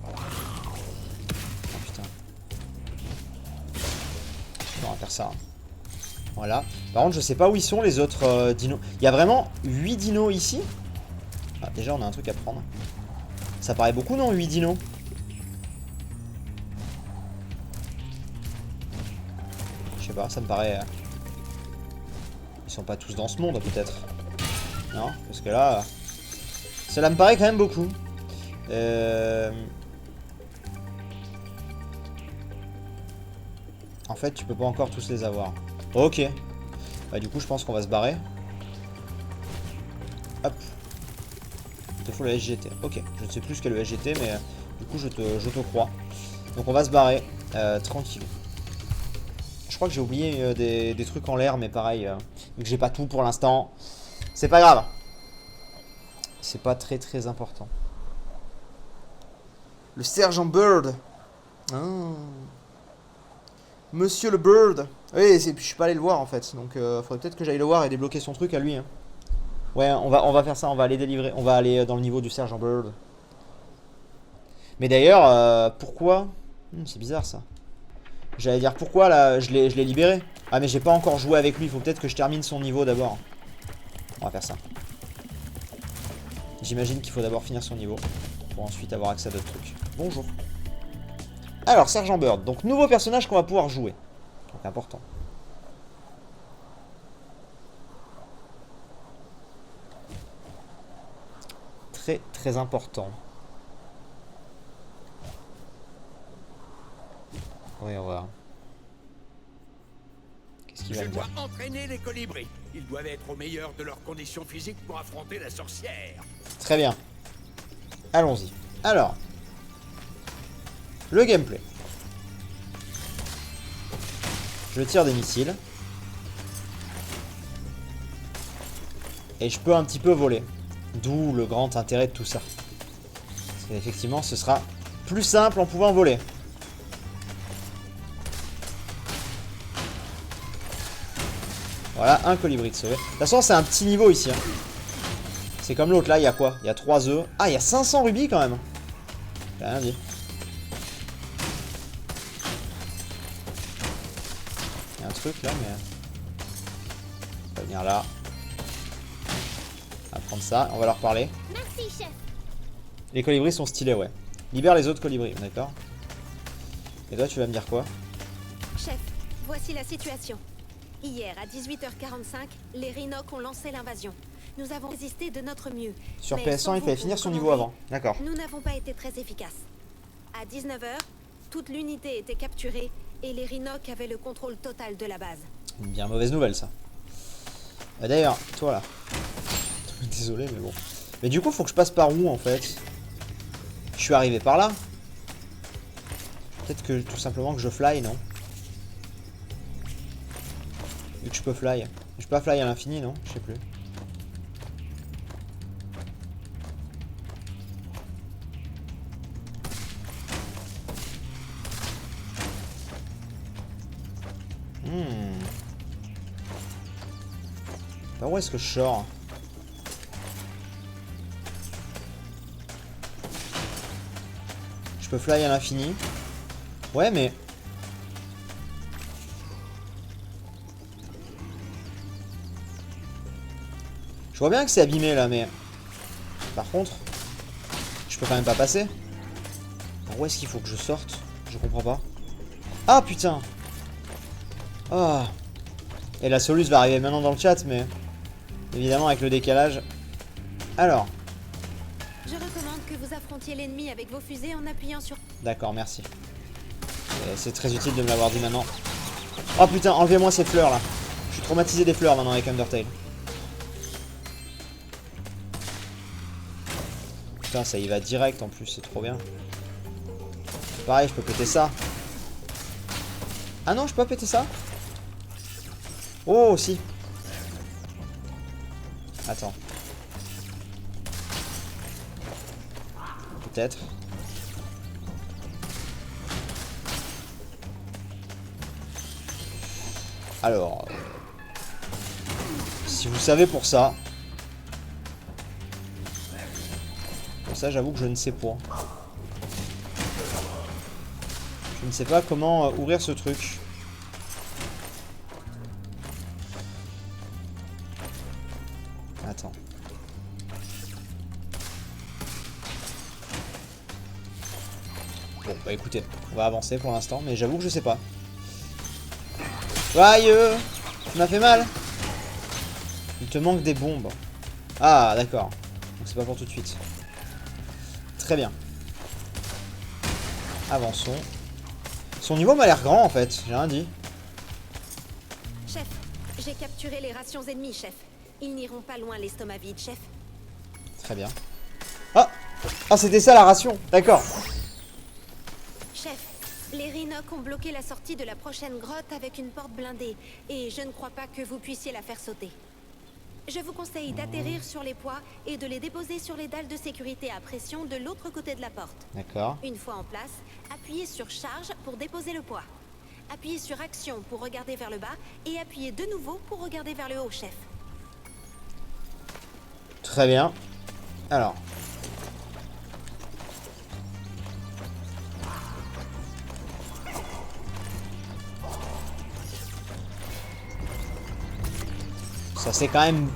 Oh putain. On va faire ça. Voilà. Par contre, je sais pas où ils sont les autres dinos. Il y a vraiment 8 dinos ici. Ah, déjà, on a un truc à prendre. Ça paraît beaucoup, non, 8 dinos? Je sais pas, ça me paraît... Ils sont pas tous dans ce monde, peut-être. Non, parce que là... Cela me paraît quand même beaucoup. En fait, tu peux pas encore tous les avoir. Ok. Bah du coup, je pense qu'on va se barrer. Hop. Il te faut le SGT. Ok. Je ne sais plus ce qu'est le SGT, mais du coup, je te crois. Donc on va se barrer. Tranquille. Je crois que j'ai oublié des trucs en l'air, mais pareil, vu que j'ai pas tout pour l'instant, c'est pas grave. C'est pas très important. Le sergent Bird. Ah. Monsieur le Bird. Oui, je suis pas allé le voir en fait, donc faudrait peut-être que j'aille le voir et débloquer son truc à lui. Hein. Ouais, on va faire ça, on va aller délivrer, on va aller dans le niveau du sergent Bird. Mais d'ailleurs, pourquoi c'est bizarre ça. J'allais dire pourquoi là, je l'ai libéré. Ah mais j'ai pas encore joué avec lui, il faut peut-être que je termine son niveau d'abord. On va faire ça. J'imagine qu'il faut d'abord finir son niveau pour ensuite avoir accès à d'autres trucs. Bonjour. Alors, Sergent Bird, donc nouveau personnage qu'on va pouvoir jouer. Donc important. Très important. Oui, on va. Qu'est-ce qu'il va Je me dois dire? entraîner les colibris. Ils doivent être au meilleur de leurs conditions physiques pour affronter la sorcière. Très bien. Allons-y. Alors. Le gameplay. Je tire des missiles. Et je peux un petit peu voler. D'où le grand intérêt de tout ça. Parce qu'effectivement, ce sera plus simple en pouvant voler. Voilà, un colibri de sauvé. De toute façon, c'est un petit niveau ici. Hein. C'est comme l'autre, là, il y a quoi? Il y a 3 œufs. Ah, il y a 500 rubis quand même. J'ai rien dit. Il y a un truc là, mais... On va venir là. On va prendre ça, on va leur parler. Merci, chef. Les colibris sont stylés, ouais. Libère les autres colibris, d'accord. Et toi, tu vas me dire quoi? Chef, voici la situation. Hier, à 18h45, les Rhinocs ont lancé l'invasion. Nous avons résisté de notre mieux. Sur Mais PS1, sans il vous fallait finir son niveau recommander, avant. D'accord. Nous n'avons pas été très efficaces. À 19h, toute l'unité était capturée et les Rhinocs avaient le contrôle total de la base. Une bien mauvaise nouvelle, ça. D'ailleurs, toi là. Désolé, mais bon. Mais du coup, faut que je passe par où en fait? Je suis arrivé par là. Peut-être que tout simplement que je fly, non? Vu que je peux fly. Je peux pas fly à l'infini, non? Je sais plus. Par où est-ce que je sors? Je peux fly à l'infini. Ouais, mais... Je vois bien que c'est abîmé là, mais... Par contre... Je peux quand même pas passer. Par où est-ce qu'il faut que je sorte? Je comprends pas. Ah putain! Ah! Et la soluce va arriver maintenant dans le chat, mais évidemment avec le décalage. Alors. Je recommande que vous affrontiez l'ennemi avec vos fusées en appuyant sur... D'accord, merci. C'est très utile de me l'avoir dit maintenant. Oh putain, enlevez-moi ces fleurs là. Je suis traumatisé des fleurs maintenant avec Undertale. Putain, ça y va direct en plus, c'est trop bien. Pareil, je peux péter ça. Ah non, je peux pas péter ça? Oh, si. Attends. Peut-être. Alors. Si vous savez pour ça. Pour ça, j'avoue que je ne sais pas. Je ne sais pas comment ouvrir ce truc. Attends. Bon, bah écoutez, on va avancer pour l'instant, mais j'avoue que je sais pas. Aïe, ça m'a fait mal. Il te manque des bombes. Ah, d'accord. Donc c'est pas pour tout de suite. Très bien. Avançons. Son niveau m'a l'air grand en fait, j'ai rien dit. Chef, j'ai capturé les rations ennemies, chef. Ils n'iront pas loin l'estomac vide, chef. Très bien. Ah, ah c'était ça la ration, d'accord. Chef, les Rhinocs ont bloqué la sortie de la prochaine grotte avec une porte blindée, et je ne crois pas que vous puissiez la faire sauter. Je vous conseille d'atterrir sur les poids et de les déposer sur les dalles de sécurité à pression de l'autre côté de la porte. D'accord. Une fois en place, appuyez sur charge pour déposer le poids. Appuyez sur action pour regarder vers le bas et appuyez de nouveau pour regarder vers le haut, chef. Très bien. Alors. Ça c'est quand même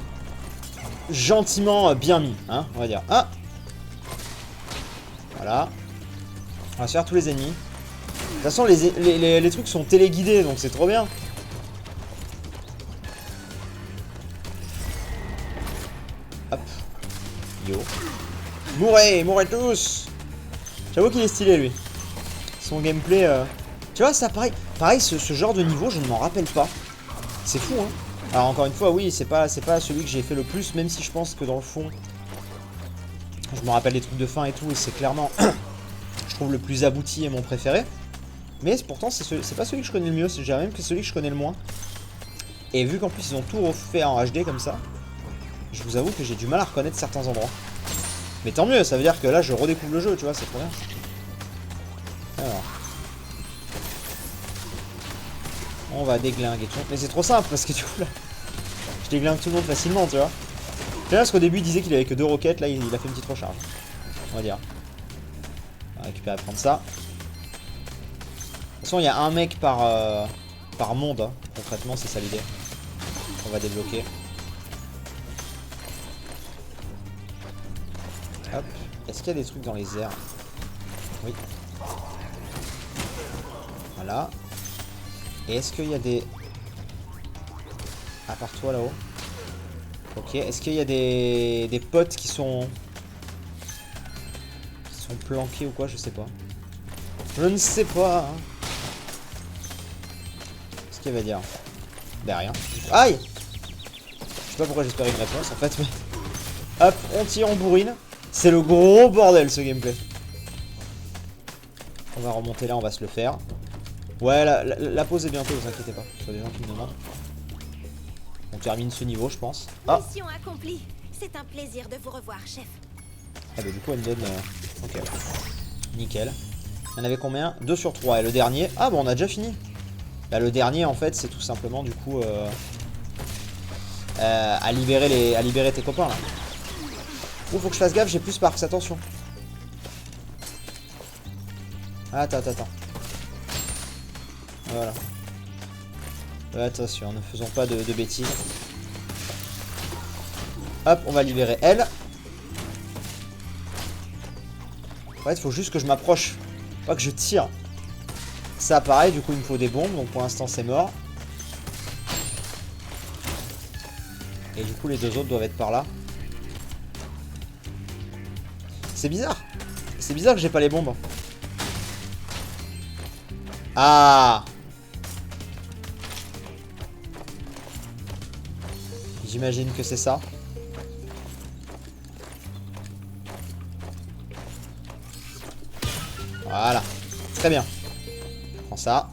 gentiment bien mis, hein, on va dire. Ah! Voilà. On va se faire tous les ennemis. De toute façon, les trucs sont téléguidés, donc c'est trop bien. Hop. Yo. Mourez, mourez tous! J'avoue qu'il est stylé, lui. Son gameplay... Tu vois, ça, pareil, ce genre de niveau, je ne m'en rappelle pas. C'est fou, hein. Alors encore une fois, oui, c'est pas celui que j'ai fait le plus, même si je pense que dans le fond, je me rappelle des trucs de fin et tout, et c'est clairement, je trouve, le plus abouti et mon préféré. Mais pourtant, c'est pas celui que je connais le mieux, c'est même que celui que je connais le moins. Et vu qu'en plus ils ont tout refait en HD comme ça, je vous avoue que j'ai du mal à reconnaître certains endroits. Mais tant mieux, ça veut dire que là je redécouvre le jeu, tu vois, c'est trop bien. Alors. On va déglinguer tout le monde. Mais c'est trop simple parce que du coup là, je déglingue tout le monde facilement, tu vois. Là, parce qu'au début il disait qu'il avait que 2 roquettes, là il a fait une petite recharge. On va dire. On va récupérer, prendre ça. De toute façon, il y a un mec par monde, hein. Concrètement, c'est ça l'idée. On va débloquer. Hop. Est-ce qu'il y a des trucs dans les airs? Oui. Voilà. Et est-ce qu'il y a des... À part toi là-haut. Ok. Est-ce qu'il y a des potes qui sont planqués ou quoi? Je sais pas. Je ne sais pas. Qu'est-ce qu'il va dire? Ben rien. Aïe! Je sais pas pourquoi j'espérais une réponse en fait, mais... Hop, on tire, on bourrine. C'est le gros bordel ce gameplay. On va remonter là, on va se le faire. Ouais, la pause est bientôt, vous inquiétez pas. Il y a des gens qui me demandent. On termine ce niveau, je pense. Ah! Mission accomplie. C'est un plaisir de vous revoir, chef. Ah bah du coup elle me donne... Ok. Nickel. Il y en avait combien? 2 sur 3. Et le dernier... Ah bon, on a déjà fini. Bah le dernier en fait c'est tout simplement du coup... à libérer tes copains là. Ouh, faut que je fasse gaffe, j'ai plus Sparks, attention. Attends. Voilà. Attention, ne faisons pas de bêtises. Hop, on va libérer elle. En fait, il faut juste que je m'approche. Pas que je tire. Ça, pareil, du coup, il me faut des bombes. Donc pour l'instant, c'est mort. Et du coup les deux autres doivent être par là. C'est bizarre. C'est bizarre que j'ai pas les bombes. Ah! J'imagine que c'est ça. Voilà. Très bien. Prends ça.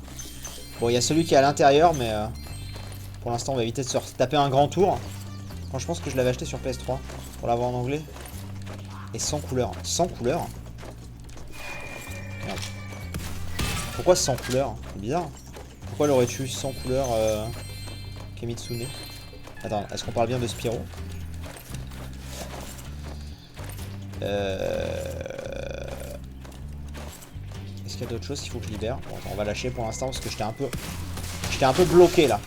Bon, il y a celui qui est à l'intérieur, mais pour l'instant, on va éviter de se taper un grand tour. Quand je pense que je l'avais acheté sur PS3 pour l'avoir en anglais. Et sans couleur. Sans couleur? Merde. Pourquoi sans couleur? C'est bizarre. Pourquoi l'aurais-tu sans couleur Kimitsune? Attends, est-ce qu'on parle bien de Spyro? Est-ce qu'il y a d'autres choses qu'il faut que je libère? Bon, attends, on va lâcher pour l'instant parce que j'étais un peu bloqué là.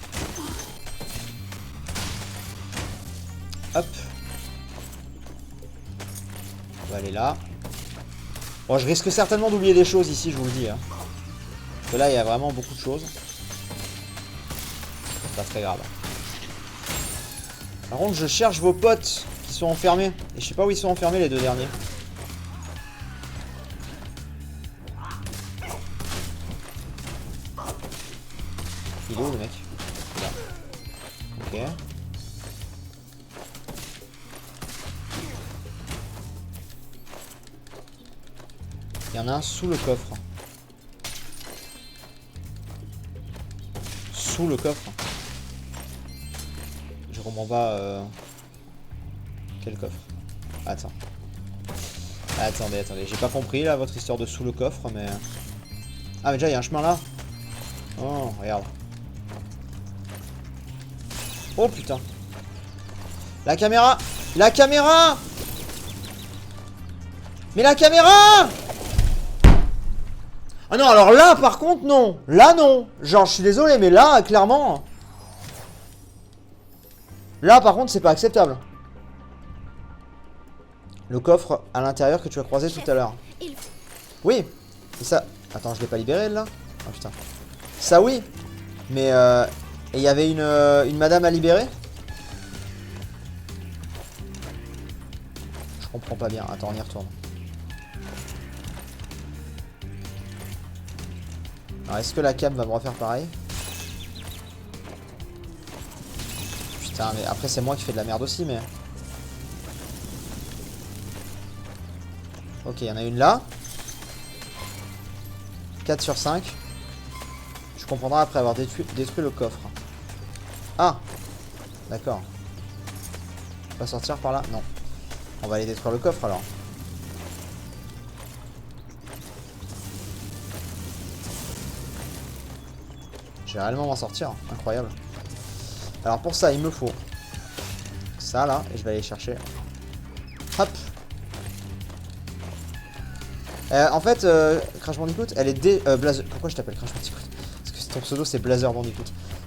Hop. On va aller là. Bon, je risque certainement d'oublier des choses ici, je vous le dis. Hein. Parce que là, il y a vraiment beaucoup de choses. C'est pas très grave. Par contre, je cherche vos potes qui sont enfermés. Et je sais pas où ils sont enfermés, les deux derniers. Il est où, le mec? Là. Ok. Il y en a un sous le coffre. Sous le coffre. Je comprends pas quel coffre. Attends. Attendez, j'ai pas compris là votre histoire de sous le coffre, mais... Ah mais déjà il y a un chemin là. Oh regarde. Oh putain. La caméra. La caméra. Mais la caméra. Ah non, alors là par contre non. Là non. Genre je suis désolé mais là clairement. Là par contre c'est pas acceptable. Le coffre à l'intérieur que tu as croisé tout à l'heure. Oui. C'est ça. Attends, je l'ai pas libéré là. Oh putain. Ça oui. Mais et il y avait une madame à libérer. Je comprends pas bien. Attends, on y retourne. Alors est-ce que la cam va me refaire pareil? Putain, mais après c'est moi qui fais de la merde aussi, mais... Ok, il y en a une là. 4 sur 5. Je comprendrai après avoir détruit le coffre. Ah! D'accord. On va sortir par là? Non. On va aller détruire le coffre alors. Je vais réellement m'en sortir. Incroyable. Alors pour ça, il me faut ça là. Et je vais aller chercher. Hop! En fait, Crash Bandicoot, elle est Blazer... Pourquoi je t'appelle Crash Bandicoot? Parce que ton pseudo c'est Blazer Bandicoot.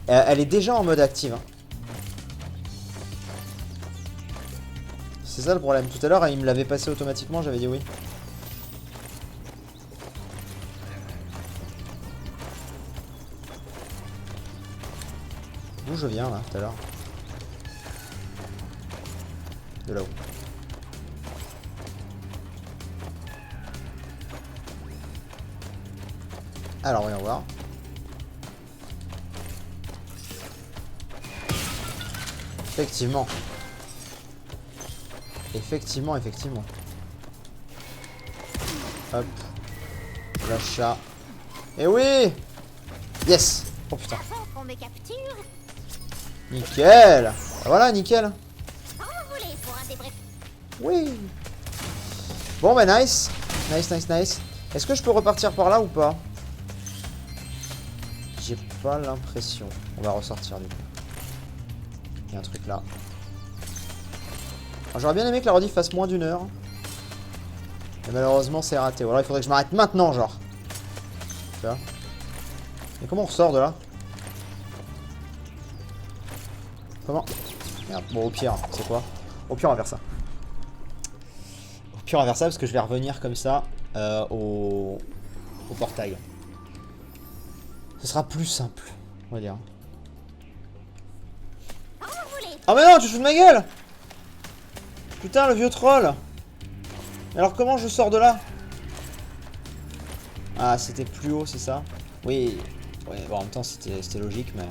Elle est déjà en mode active. Hein. C'est ça le problème. Tout à l'heure, il me l'avait passé automatiquement, j'avais dit oui. D'où je viens là, tout à l'heure? De là-haut. Alors, voyons voir. Effectivement. Effectivement. Hop. L'achat. Et oui! Yes! Oh putain. Nickel! Voilà, nickel. Oui! Bon, bah nice. Nice. Est-ce que je peux repartir par là ou pas? J'ai pas l'impression. On va ressortir du coup. Il y a un truc là. J'aurais bien aimé que la rediff fasse moins d'1 heure. Mais malheureusement c'est raté. Ou alors il faudrait que je m'arrête maintenant genre. Tu vois? Mais comment on ressort de là? Comment? Merde. Bon au pire, c'est quoi? Au pire on va faire ça. Au pire on va faire ça parce que je vais revenir comme ça au portail. Ce sera plus simple, on va dire. Ah mais non, tu te fous de ma gueule! Putain, le vieux troll! Alors comment je sors de là? Ah, c'était plus haut, c'est ça? Oui. Ouais, bon, en même temps, c'était logique, mais...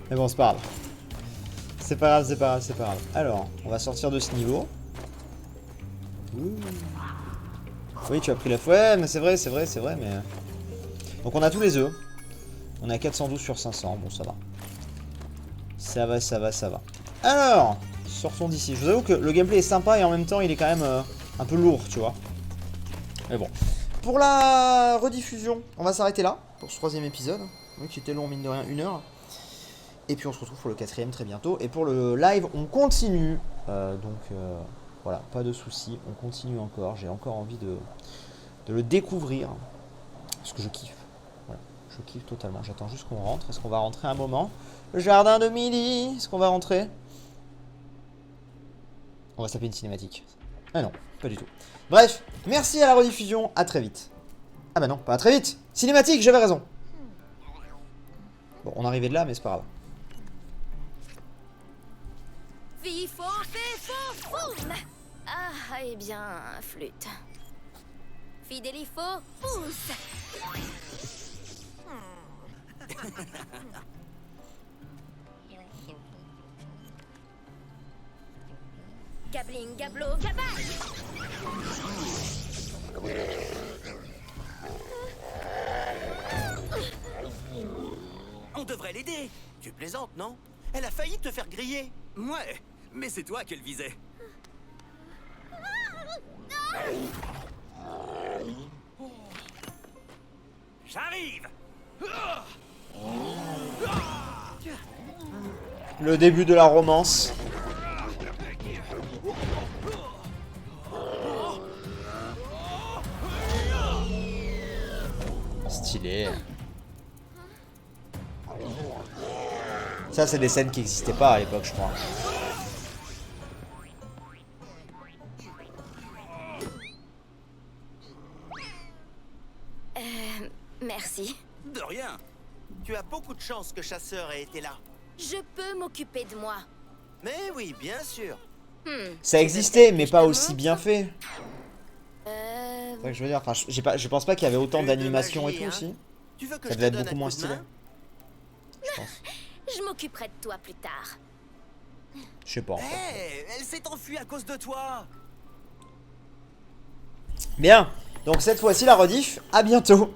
Mais bon, c'est pas grave. C'est pas grave, c'est pas grave, c'est pas grave. Alors, on va sortir de ce niveau. Ouh. Oui, tu as pris la fouette, ouais, mais c'est vrai, mais... Donc on a tous les œufs. On a 412 sur 500, bon, ça va. Ça va, ça va, ça va. Alors, sortons d'ici. Je vous avoue que le gameplay est sympa et en même temps, il est quand même un peu lourd, tu vois. Mais bon. Pour la rediffusion, on va s'arrêter là, pour ce 3e épisode. Oui, qui était long, mine de rien, 1 heure. Et puis on se retrouve pour le 4e très bientôt. Et pour le live, on continue. Voilà, pas de soucis, on continue encore. J'ai encore envie de le découvrir. Parce que je kiffe. Voilà, je kiffe totalement. J'attends juste qu'on rentre. Est-ce qu'on va rentrer un moment? Le jardin de midi. Est-ce qu'on va rentrer? On va se taper une cinématique. Ah non, pas du tout. Bref, merci à la rediffusion. À très vite. Ah bah non, pas à très vite. Cinématique, j'avais raison. Bon, on arrivait de là, mais c'est pas grave. Fifo, fifo, foum. Ah, eh bien, flûte. Fidelifo, pousse. Gabling, gablo, gabag. On devrait l'aider. Tu plaisantes, non? Elle a failli te faire griller. Ouais, mais c'est toi qu'elle visait. J'arrive. Le début de la romance. Stylé. Ça, c'est des scènes qui n'existaient pas à l'époque, je crois. Merci. De rien. Tu as beaucoup de chance que Chasseur ait été là. Je peux m'occuper de moi. Mais oui, bien sûr. Ça existait, mais pas aussi bien fait. Euh... C'est ça que je veux dire. Enfin, je pense pas qu'il y avait autant Plus de d'animation et magie, tout hein. aussi. Tu veux que Ça je devait te être donne beaucoup un moins coup de stylé. main? Je pense. Je m'occuperai de toi plus tard. Je sais pas. Hé, elle s'est enfuie à cause de toi. Bien. Donc cette fois-ci la rediff. À bientôt.